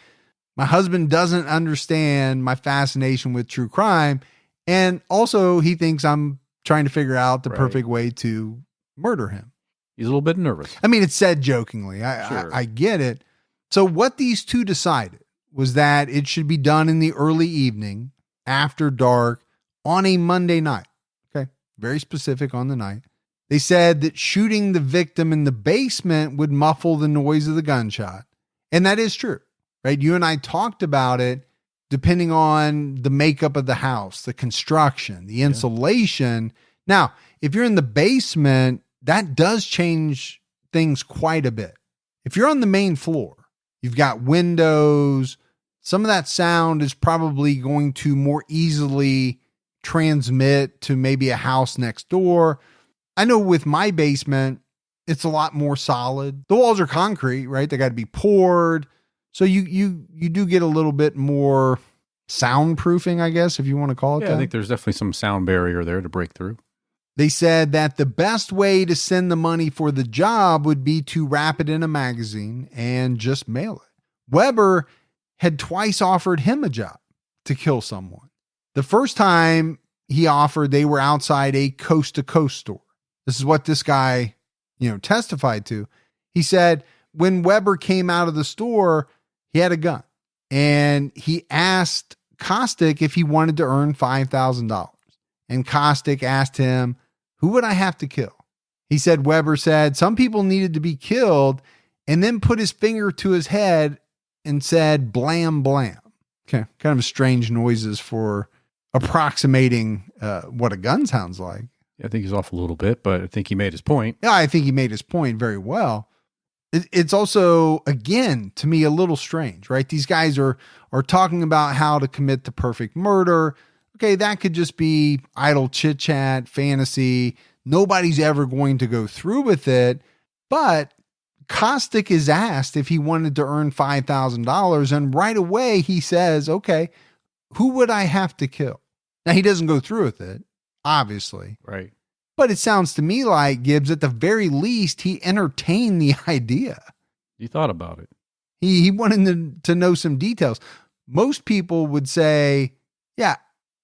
my husband doesn't understand my fascination with true crime. And also he thinks I'm trying to figure out the perfect way to murder him. He's a little bit nervous. I mean, it's said jokingly. Sure. I get it. So what these two decided was that it should be done in the early evening after dark on a Monday night. Okay. Very specific on the night. They said that shooting the victim in the basement would muffle the noise of the gunshot. And that is true, right? You and I talked about it, depending on the makeup of the house, the construction, the insulation. Now, if you're in the basement, that does change things quite a bit. If you're on the main floor, you've got windows, some of that sound is probably going to more easily transmit to maybe a house next door. I know with my basement, it's a lot more solid. The walls are concrete, right? They got to be poured. So you do get a little bit more soundproofing, I guess, if you want to call it that. I think there's definitely some sound barrier there to break through. They said that the best way to send the money for the job would be to wrap it in a magazine and just mail it. Weber had twice offered him a job to kill someone. The first time he offered, they were outside a coast-to-coast store. This is what this guy, testified to. He said when Weber came out of the store, he had a gun and he asked Kostick if he wanted to earn $5,000. And Kostick asked him, who would I have to kill? He said, Weber said some people needed to be killed, and then put his finger to his head and said, blam, blam. Okay. Kind of strange noises for approximating what a gun sounds like. I think he's off a little bit, but I think he made his point. Yeah, I think he made his point very well. It's also, again, to me, a little strange, right? These guys are talking about how to commit the perfect murder. Okay, that could just be idle chit chat, fantasy. Nobody's ever going to go through with it. But Kostick is asked if he wanted to earn $5,000, and right away he says, okay, who would I have to kill? Now, he doesn't go through with it, obviously. Right. But it sounds to me like, Gibbs, at the very least, he entertained the idea. You thought about it. He wanted to know some details. Most people would say, yeah,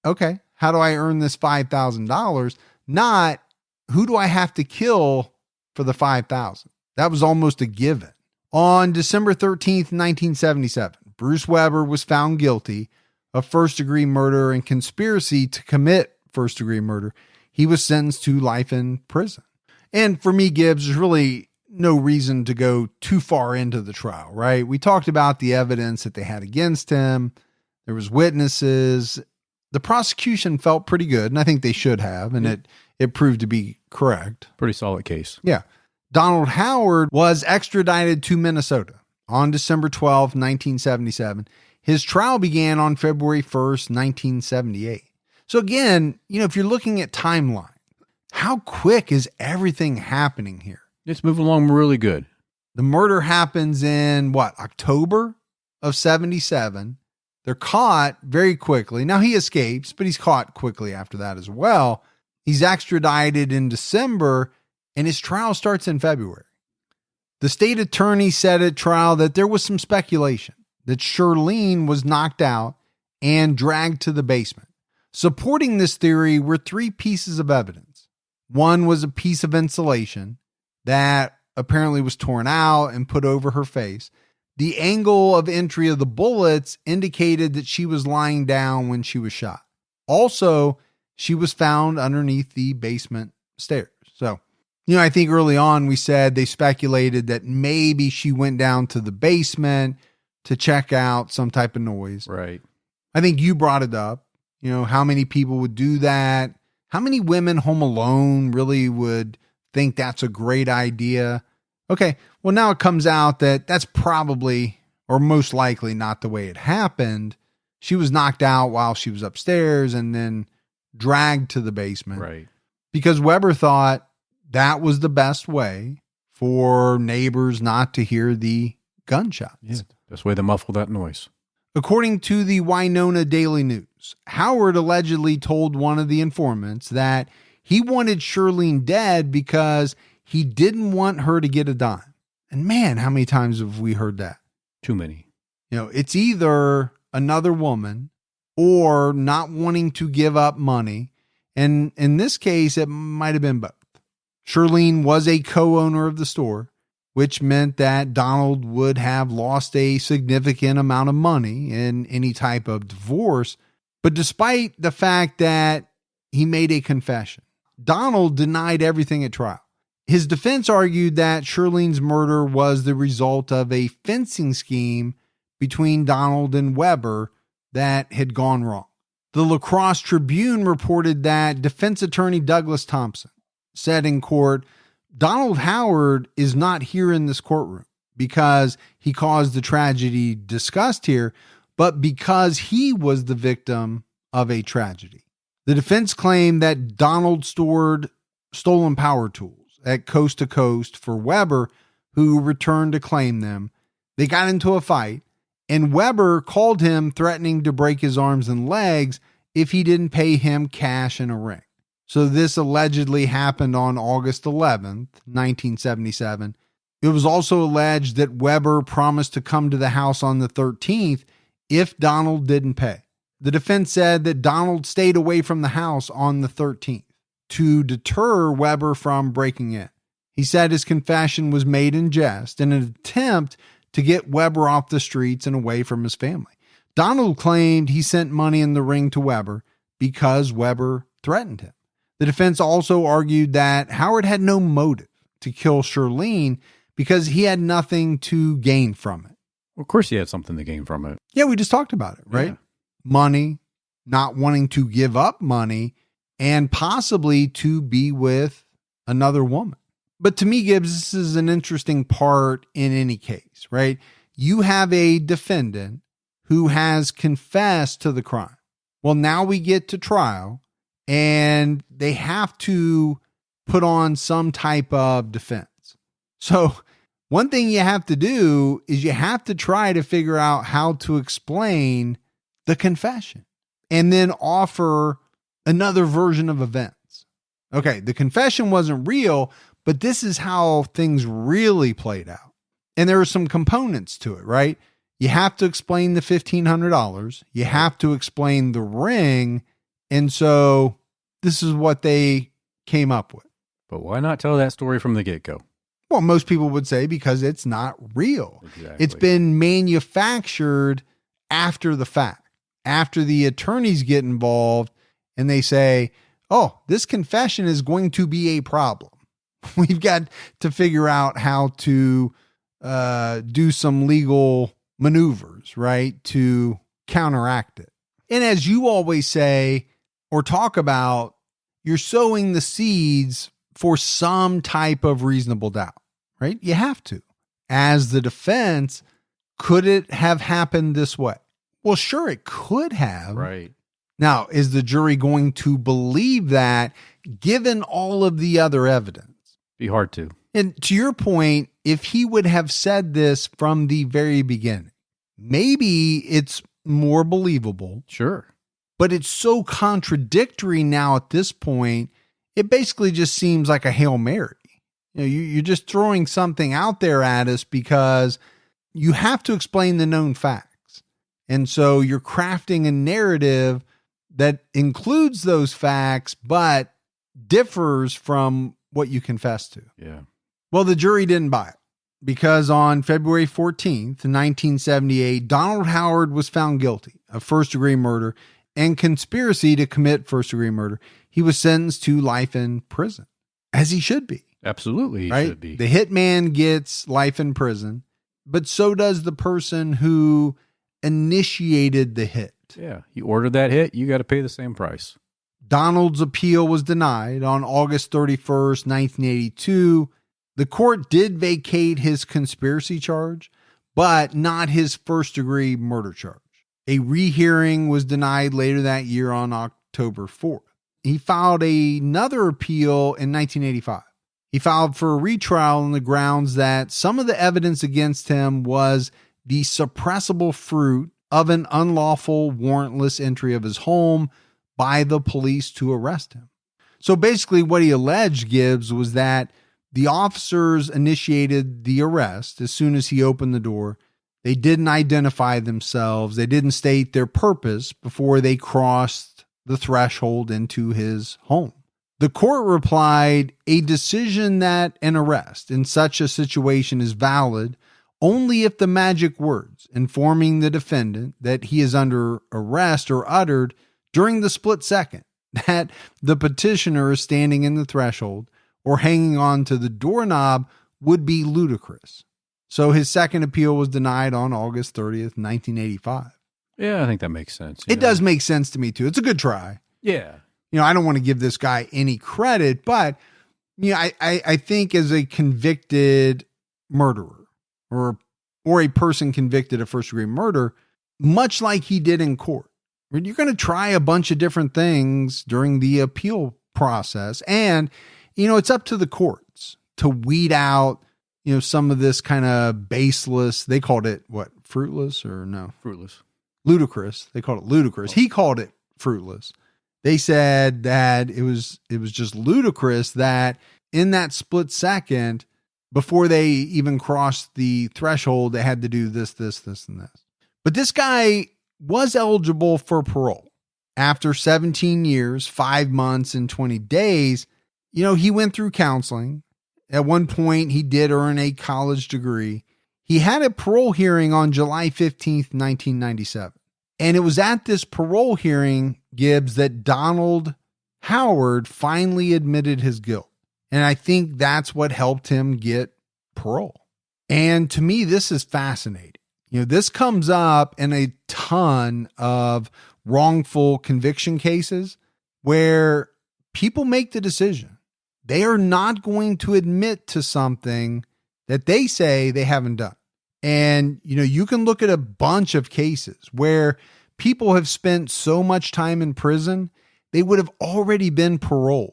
okay, how do I earn this $5,000? Not, who do I have to kill for the $5,000? That was almost a given. On December 13th, 1977, Bruce Weber was found guilty of first-degree murder and conspiracy to commit first-degree murder. He was sentenced to life in prison. And for me, Gibbs, there's really no reason to go too far into the trial, right? We talked about the evidence that they had against him. There was witnesses. The prosecution felt pretty good, and I think they should have, and it proved to be correct. Pretty solid case. Yeah. Donald Howard was extradited to Minnesota on December 12, 1977. His trial began on February 1st, 1978. So again, if you're looking at timeline, how quick is everything happening here? It's moving along really good. The murder happens in October of 77. They're caught very quickly. Now he escapes, but he's caught quickly after that as well. He's extradited in December, and his trial starts in February. The state attorney said at trial that there was some speculation that Shirleen was knocked out and dragged to the basement. Supporting this theory were three pieces of evidence. One was a piece of insulation that apparently was torn out and put over her face. The angle of entry of the bullets indicated that she was lying down when she was shot. Also, she was found underneath the basement stairs. So, I think early on we said they speculated that maybe she went down to the basement to check out some type of noise. Right. I think you brought it up. How many people would do that? How many women home alone really would think that's a great idea? Okay, well, now it comes out that that's probably or most likely not the way it happened. She was knocked out while she was upstairs and then dragged to the basement. Right. Because Weber thought that was the best way for neighbors not to hear the gunshots. Yeah, best way to muffle that noise. According to the Winona Daily News, Howard allegedly told one of the informants that he wanted Shirleen dead because he didn't want her to get a dime. And man, how many times have we heard that? Too many. It's either another woman or not wanting to give up money. And in this case, it might have been both. Shirleen was a co-owner of the store, which meant that Donald would have lost a significant amount of money in any type of divorce. But despite the fact that he made a confession, Donald denied everything at trial. His defense argued that Shirleen's murder was the result of a fencing scheme between Donald and Weber that had gone wrong. The La Crosse Tribune reported that defense attorney Douglas Thompson said in court, Donald Howard is not here in this courtroom because he caused the tragedy discussed here, but because he was the victim of a tragedy. The defense claimed that Donald stored stolen power tools at Coast to Coast for Weber, who returned to claim them. They got into a fight, and Weber called him, threatening to break his arms and legs if he didn't pay him cash and a ring. So this allegedly happened on August 11th, 1977. It was also alleged that Weber promised to come to the house on the 13th if Donald didn't pay. The defense said that Donald stayed away from the house on the 13th to deter Weber from breaking in. He said his confession was made in jest in an attempt to get Weber off the streets and away from his family. Donald claimed he sent money in the ring to Weber because Weber threatened him. The defense also argued that Howard had no motive to kill Shirleen because he had nothing to gain from it. Well, of course he had something to gain from it. Yeah, we just talked about it, right? Yeah. Money, not wanting to give up money, and possibly to be with another woman. But to me, Gibbs, this is an interesting part in any case, right? You have a defendant who has confessed to the crime. Well, now we get to trial and they have to put on some type of defense. So one thing you have to do is you have to try to figure out how to explain the confession and then offer another version of events. Okay, the confession wasn't real, but this is how things really played out. And there are some components to it, right? You have to explain the $1,500. You have to explain the ring. And so this is what they came up with. But why not tell that story from the get-go? Well, most people would say because it's not real. Exactly. It's been manufactured after the fact, after the attorneys get involved and they say, oh, this confession is going to be a problem. We've got to figure out how to do some legal maneuvers, right, to counteract it. And as you always say or talk about, you're sowing the seeds for some type of reasonable doubt, right? You have to. As the defense, could it have happened this way? Well, sure, it could have. Right. Now, is the jury going to believe that given all of the other evidence? Be hard to. And to your point, if he would have said this from the very beginning, maybe it's more believable. Sure. But it's so contradictory now at this point, it basically just seems like a Hail Mary. You're just throwing something out there at us because you have to explain the known facts. And so you're crafting a narrative that includes those facts, but differs from what you confess to. Yeah. Well, the jury didn't buy it because on February 14th, 1978, Donald Howard was found guilty of first-degree murder and conspiracy to commit first-degree murder. He was sentenced to life in prison, as he should be. Absolutely, he right? should be. The hitman gets life in prison, but so does the person who initiated the hit. Yeah, you ordered that hit, you got to pay the same price. Donald's appeal was denied on August 31st, 1982. The court did vacate his conspiracy charge, but not his first-degree murder charge. A rehearing was denied later that year on October 4th. He filed another appeal in 1985. He filed for a retrial on the grounds that some of the evidence against him was the suppressible fruit of an unlawful warrantless entry of his home by the police to arrest him. So basically what he alleged, Gibbs, was that the officers initiated the arrest as soon as he opened the door. They didn't identify themselves. They didn't state their purpose before they crossed the threshold into his home. The court replied, a decision that an arrest in such a situation is valid only if the magic words informing the defendant that he is under arrest are uttered during the split second that the petitioner is standing in the threshold or hanging on to the doorknob would be ludicrous. So his second appeal was denied on August 30th, 1985. Yeah, I think that makes sense. It does make sense to me too. It's a good try. Yeah. I don't want to give this guy any credit, but I think as a convicted murderer or a person convicted of first-degree murder, much like he did in court, you're going to try a bunch of different things during the appeal process. And, it's up to the courts to weed out, some of this kind of baseless, they called it what? Fruitless or no? Fruitless. Ludicrous. They called it ludicrous. He called it fruitless. They said that it was just ludicrous that in that split second, before they even crossed the threshold, they had to do this, and this. But this guy was eligible for parole. After 17 years, 5 months, and 20 days, he went through counseling. At one point, he did earn a college degree. He had a parole hearing on July 15th, 1997. And it was at this parole hearing, Gibbs, that Donald Howard finally admitted his guilt. And I think that's what helped him get parole. And to me, this is fascinating. This comes up in a ton of wrongful conviction cases where people make the decision. They are not going to admit to something that they say they haven't done. And, you can look at a bunch of cases where people have spent so much time in prison, they would have already been paroled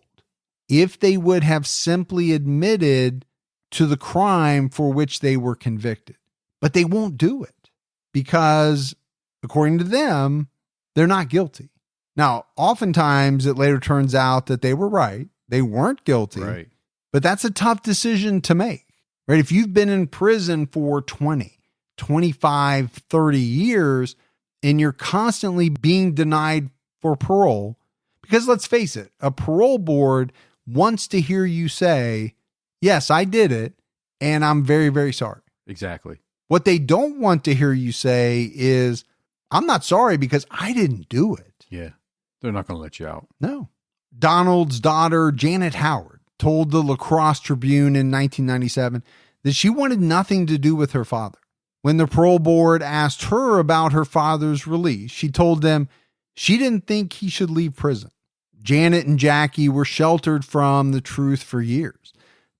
if they would have simply admitted to the crime for which they were convicted. But they won't do it because, according to them, they're not guilty. Now, oftentimes it later turns out that they were right. They weren't guilty. Right. But that's a tough decision to make. Right? If you've been in prison for 20, 25, 30 years, and you're constantly being denied for parole, because let's face it, a parole board wants to hear you say, yes, I did it, and I'm very, very sorry. Exactly. What they don't want to hear you say is, I'm not sorry because I didn't do it. Yeah. They're not going to let you out. No. Donald's daughter, Janet Howard, told the La Crosse Tribune in 1997 that she wanted nothing to do with her father. When the parole board asked her about her father's release, she told them she didn't think he should leave prison. Janet and Jackie were sheltered from the truth for years.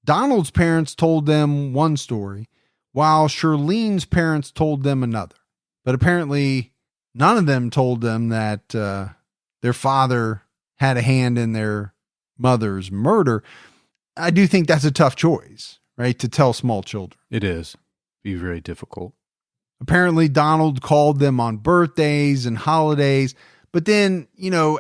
Donald's parents told them one story, while Shirleen's parents told them another. But apparently, none of them told them that their father had a hand in their mother's murder. I do think that's a tough choice, right? To tell small children. It is. Be very difficult. Apparently, Donald called them on birthdays and holidays. But then,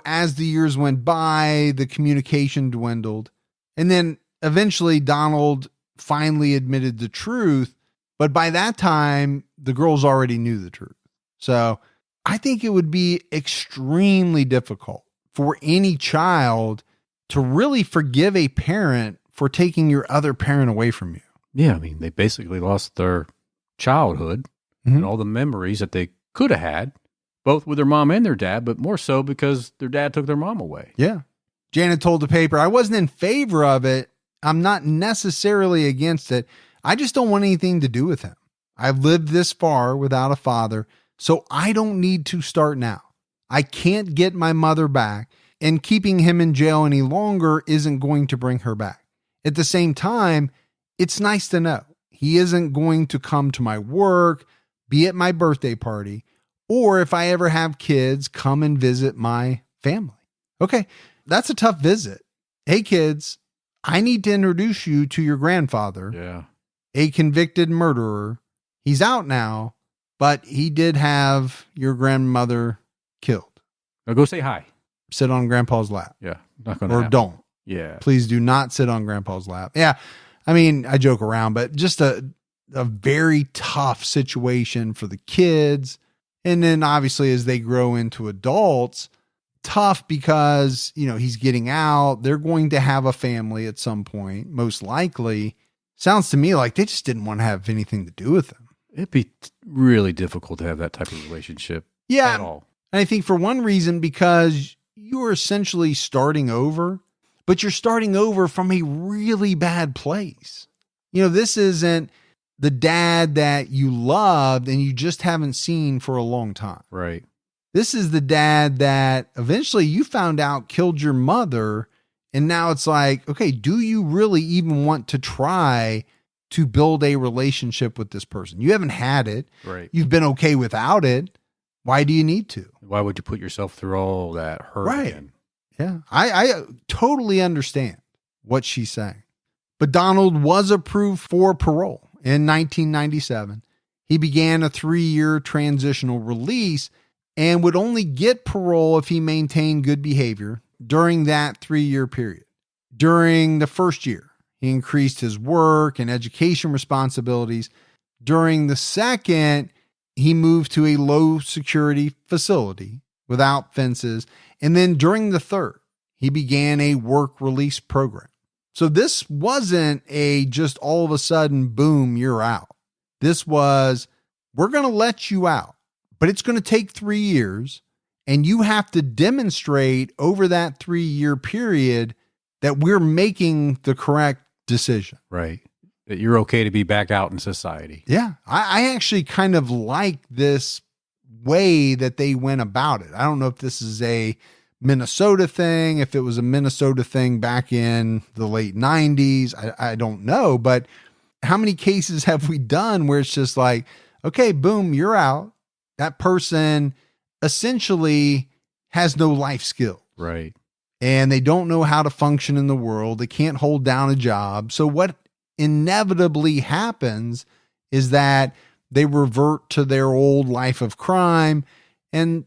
as the years went by, the communication dwindled. And then eventually Donald finally admitted the truth. But by that time, the girls already knew the truth. So I think it would be extremely difficult for any child to really forgive a parent for taking your other parent away from you. Yeah, they basically lost their childhood and all the memories that they could have had, both with their mom and their dad, but more so because their dad took their mom away. Yeah. Janet told the paper, I wasn't in favor of it. I'm not necessarily against it. I just don't want anything to do with him. I've lived this far without a father, so I don't need to start now. I can't get my mother back, and keeping him in jail any longer isn't going to bring her back. At the same time, it's nice to know he isn't going to come to my work, be at my birthday party, or if I ever have kids, come and visit my family. Okay, that's a tough visit. Hey, kids, I need to introduce you to your grandfather, a convicted murderer. He's out now, but he did have your grandmother killed. Now go say hi. Sit on grandpa's lap. Yeah, not going to happen. Or don't. Yeah. Please do not sit on grandpa's lap. Yeah. I mean, I joke around, but just a very tough situation for the kids. And then obviously as they grow into adults, tough because, he's getting out. They're going to have a family at some point, most likely. Sounds to me like they just didn't want to have anything to do with him. It'd be really difficult to have that type of relationship at all. And I think for one reason, because you're essentially starting over, but you're starting over from a really bad place. This isn't the dad that you loved and you just haven't seen for a long time. Right. This is the dad that eventually you found out killed your mother. And now it's like, okay, do you really even want to try to build a relationship with this person? You haven't had it. Right. You've been okay without it. Why do you need to? Why would you put yourself through all that hurt again? Yeah. I totally understand what she's saying. But Donald was approved for parole in 1997. He began a 3-year transitional release and would only get parole if he maintained good behavior during that 3-year period. During the first year, he increased his work and education responsibilities. During the second, he moved to a low security facility without fences. And then during the third, he began a work release program. So this wasn't a just all of a sudden, boom, you're out. This was, we're going to let you out, but it's going to take 3 years. And you have to demonstrate over that 3-year period that we're making the correct decision. Right. That you're okay to be back out in society. Yeah. I actually kind of like this way that they went about it. I don't know if this is a Minnesota thing, if it was a Minnesota thing back in the late 90s. I don't know. But how many cases have we done where it's just like, okay, boom, you're out. That person essentially has no life skill. Right. And they don't know how to function in the world. They can't hold down a job. So what inevitably happens is that they revert to their old life of crime and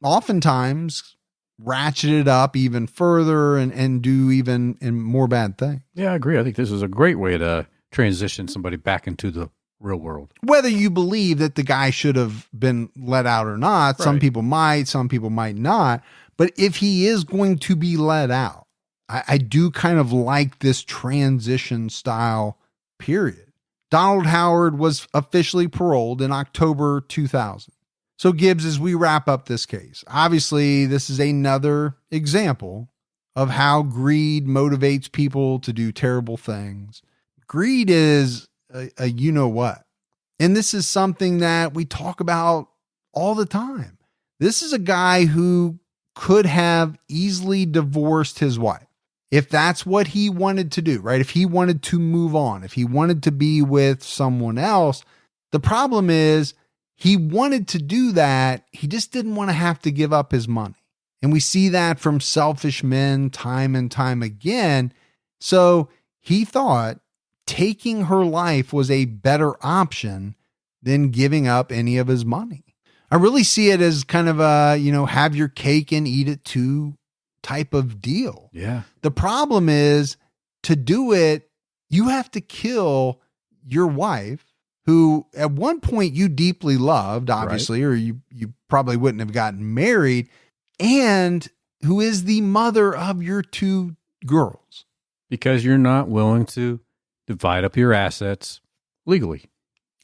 oftentimes ratchet it up even further and do even more bad things. Yeah, I agree. I think this is a great way to transition somebody back into the real world. Whether you believe that the guy should have been let out or not, some people might, some people might not. But if he is going to be let out, I do kind of like this transition style period. Donald Howard was officially paroled in October 2000. So Gibbs, as we wrap up this case, obviously this is another example of how greed motivates people to do terrible things. Greed is a you-know-what. And this is something that we talk about all the time. This is a guy who could have easily divorced his wife if that's what he wanted to do, right? If he wanted to move on, if he wanted to be with someone else. The problem is he wanted to do that. He just didn't want to have to give up his money. And we see that from selfish men time and time again. So he thought taking her life was a better option than giving up any of his money. I really see it as kind of a, have your cake and eat it too type of deal. Yeah. The problem is to do it, you have to kill your wife, who at one point you deeply loved, obviously, or you probably wouldn't have gotten married, and who is the mother of your 2 girls. Because you're not willing to divide up your assets legally.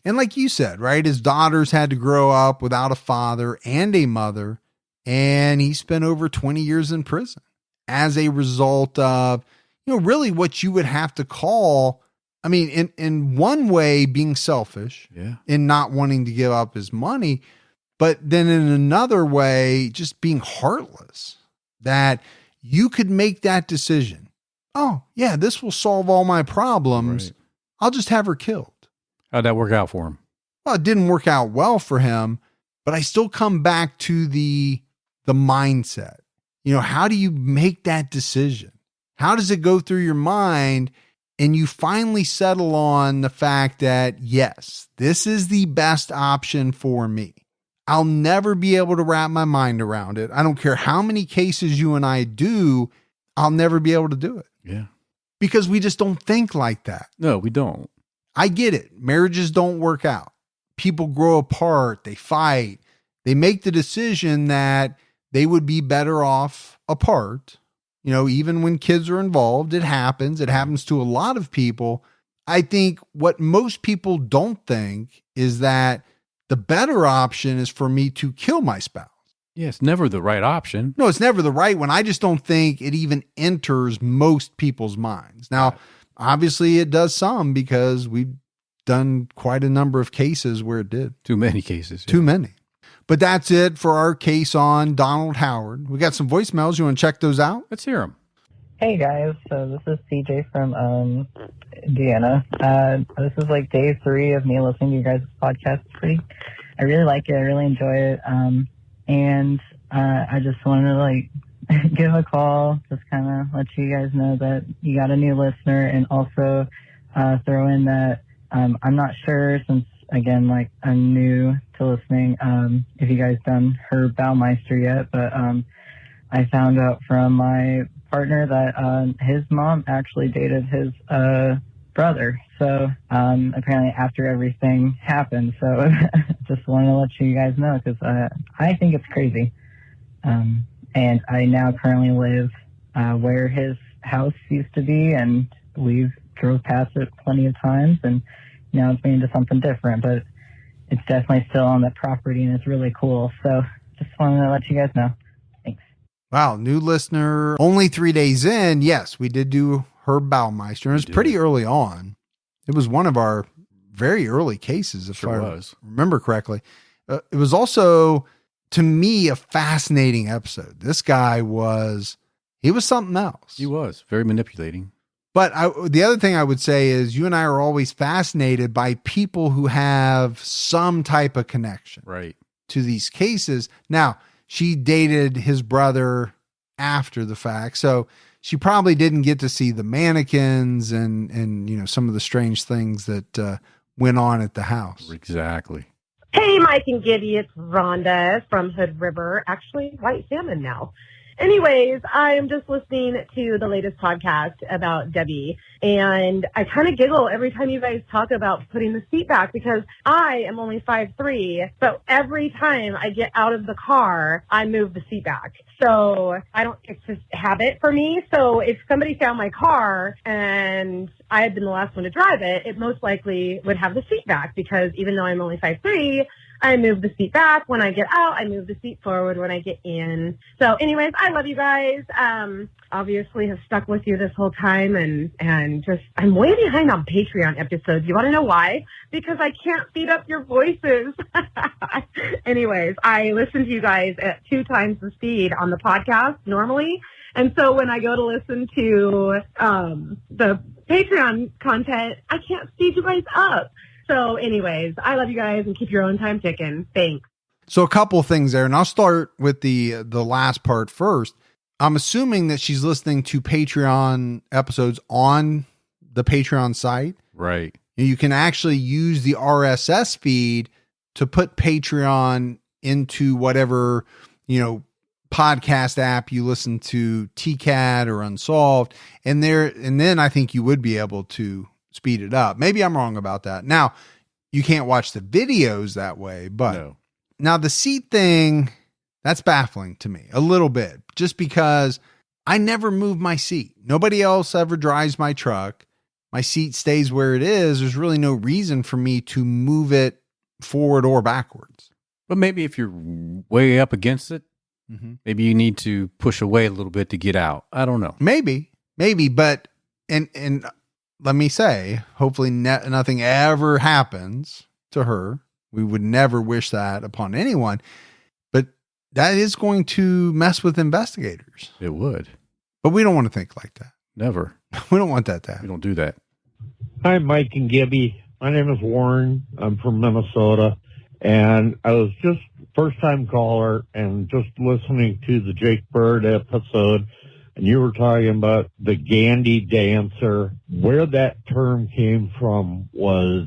And like you said, right, his daughters had to grow up without a father and a mother, and he spent over 20 years in prison as a result of, really what you would have to call, I mean, in one way being selfish, in not wanting to give up his money, but then in another way, just being heartless, that you could make that decision. Oh yeah, this will solve all my problems. Right. I'll just have her killed. How'd that work out for him? Well, it didn't work out well for him, but I still come back to the mindset. How do you make that decision? How does it go through your mind? And you finally settle on the fact that, yes, this is the best option for me. I'll never be able to wrap my mind around it. I don't care how many cases you and I do, I'll never be able to do it. Yeah. Because we just don't think like that. No, we don't. I get it. Marriages don't work out. People grow apart. They fight. They make the decision that they would be better off apart. Even when kids are involved, it happens. It happens to a lot of people. I think what most people don't think is that the better option is for me to kill my spouse. Yeah, it's never the right option. No, it's never the right one. I just don't think it even enters most people's minds. Now, obviously it does some because we've done quite a number of cases where it did. Too many cases. Yeah. Too many. But that's it for our case on Donald Howard. We got some voicemails. You want to check those out? Let's hear them. Hey guys, so this is CJ from Indiana. This is like day 3 of me listening to you guys' podcast. I really like it. I really enjoy it. And I just wanted to give a call, just kind of let you guys know that you got a new listener, and also throw in that I'm not sure, since again, I'm new to listening, if you guys done Herb Baumeister yet, but I found out from my partner that his mom actually dated his brother. So apparently after everything happened. So just wanted to let you guys know, because I think it's crazy. And I now currently live where his house used to be, and we've drove past it plenty of times, and now it's made into something different, but it's definitely still on the property, and it's really cool. So just wanted to let you guys know. Thanks. Wow, new listener. Only 3 days in. Yes, we did do Herb Baumeister. It was pretty early on. It was one of our very early cases, if I remember correctly. It was also, to me, a fascinating episode. This guy he was something else. He was very manipulating. But the other thing I would say is you and I are always fascinated by people who have some type of connection to these cases. Now, she dated his brother after the fact, so she probably didn't get to see the mannequins and some of the strange things that went on at the house. Exactly. Hey, Mike and Gibby, it's Rhonda from Hood River. Actually, White Salmon now. Anyways, I'm just listening to the latest podcast about Debbie, and I kind of giggle every time you guys talk about putting the seat back, because I am only 5'3", but every time I get out of the car, I move the seat back. So it's just habit for me. So if somebody found my car and I had been the last one to drive it, it most likely would have the seat back, because even though I'm only 5'3", I move the seat back. When I get out, I move the seat forward when I get in. So anyways, I love you guys. Obviously have stuck with you this whole time, and just, I'm way behind on Patreon episodes. You want to know why? Because I can't speed up your voices. Anyways, I listen to you guys at 2 times the speed on the podcast normally. And so when I go to listen to the Patreon content, I can't speed you guys up. So anyways, I love you guys, and keep your own time ticking. Thanks. So a couple of things there, and I'll start with the last part first. I'm assuming that she's listening to Patreon episodes on the Patreon site. Right. You can actually use the RSS feed to put Patreon into whatever, podcast app you listen to, TCAT or Unsolved. And then I think you would be able to speed it up. Maybe I'm wrong about that. Now, you can't watch the videos that way, but Now the seat thing, that's baffling to me a little bit, just because I never move my seat. Nobody else ever drives my truck. My seat stays where it is. There's really no reason for me to move it forward or backwards. But maybe if you're way up against it, maybe you need to push away a little bit to get out. I don't know. Maybe, but, and let me say, hopefully nothing ever happens to her. We would never wish that upon anyone, but that is going to mess with investigators. It would. But we don't want to think like that. Never. We don't want that to happen. We don't do that. Hi, Mike and Gibby. My name is Warren. I'm from Minnesota. And I was just first-time caller and just listening to the Jake Bird episode. And you were talking about the Gandhi dancer. Where that term came from was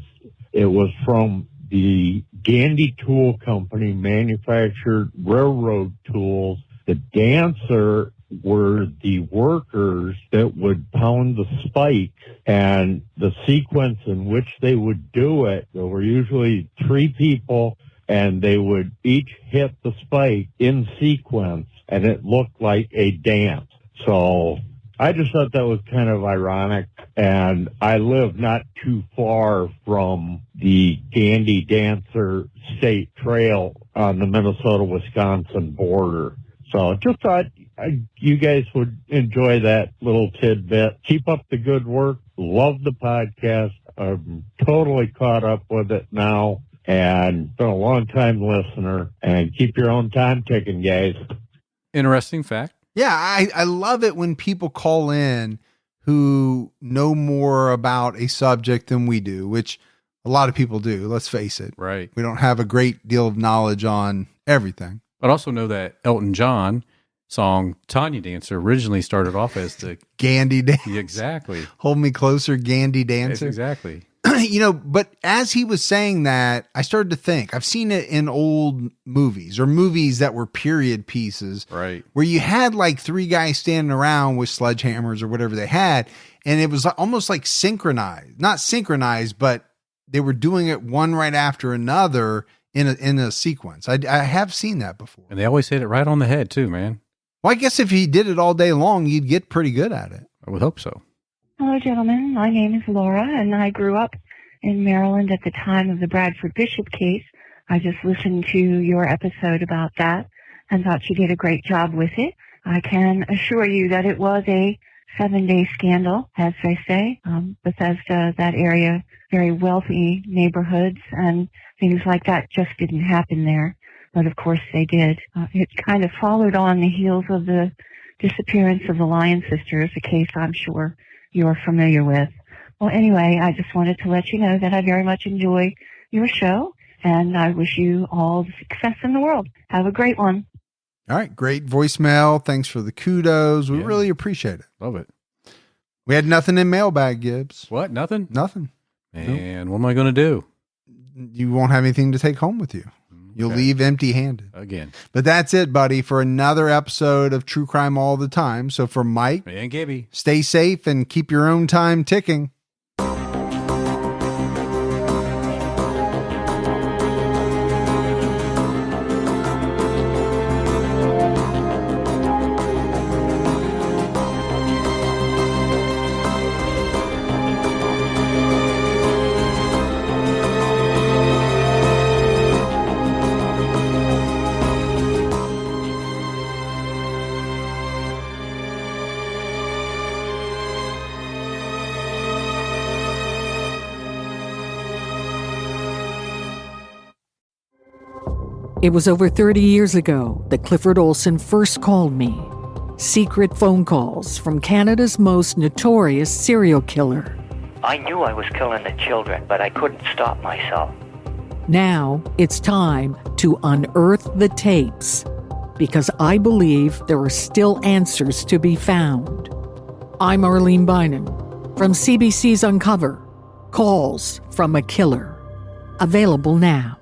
from the Gandhi Tool Company manufactured railroad tools. The dancer were the workers that would pound the spike, and the sequence in which they would do it, there were usually 3 people, and they would each hit the spike in sequence, and it looked like a dance. So I just thought that was kind of ironic, and I live not too far from the Gandhi Dancer State Trail on the Minnesota-Wisconsin border. So just thought you guys would enjoy that little tidbit. Keep up the good work. Love the podcast. I'm totally caught up with it now, and been a long-time listener. And keep your own time ticking, guys. Interesting fact. Yeah, I love it when people call in who know more about a subject than we do, which a lot of people do. Let's face it. Right. We don't have a great deal of knowledge on everything. But also know that Elton John song Tanya Dancer originally started off as the Gandhi Dancer. Yeah, exactly. Hold Me Closer, Gandhi Dancer. Yes, exactly. But as he was saying that, I started to think, I've seen it in old movies or movies that were period pieces, right? Where you had like 3 guys standing around with sledgehammers or whatever they had. And it was almost like synchronized, not synchronized, but they were doing it one right after another in a sequence. I have seen that before. And they always hit it right on the head too, man. Well, I guess if he did it all day long, you'd get pretty good at it. I would hope so. Hello, gentlemen. My name is Laura, and I grew up in Maryland at the time of the Bradford Bishop case. I just listened to your episode about that and thought you did a great job with it. I can assure you that it was a 7-day scandal, as they say. Bethesda, that area, very wealthy neighborhoods, and things like that just didn't happen there. But of course they did. It kind of followed on the heels of the disappearance of the Lyon sisters, a case I'm sure you're familiar with. Well, anyway, I just wanted to let you know that I very much enjoy your show, and I wish you all the success in the world. Have a great one. All right. Great voicemail. Thanks for the kudos. We really appreciate it. Love it. We had nothing in mailbag, Gibbs. What? Nothing? Nothing. And What am I going to do? You won't have anything to take home with you. You'll leave empty-handed. Again. But that's it, buddy, for another episode of True Crime All the Time. So for Mike and Gibby, stay safe and keep your own time ticking. It was over 30 years ago that Clifford Olson first called me. Secret phone calls from Canada's most notorious serial killer. I knew I was killing the children, but I couldn't stop myself. Now it's time to unearth the tapes, because I believe there are still answers to be found. I'm Arlene Bynum from CBC's Uncover, Calls from a Killer. Available now.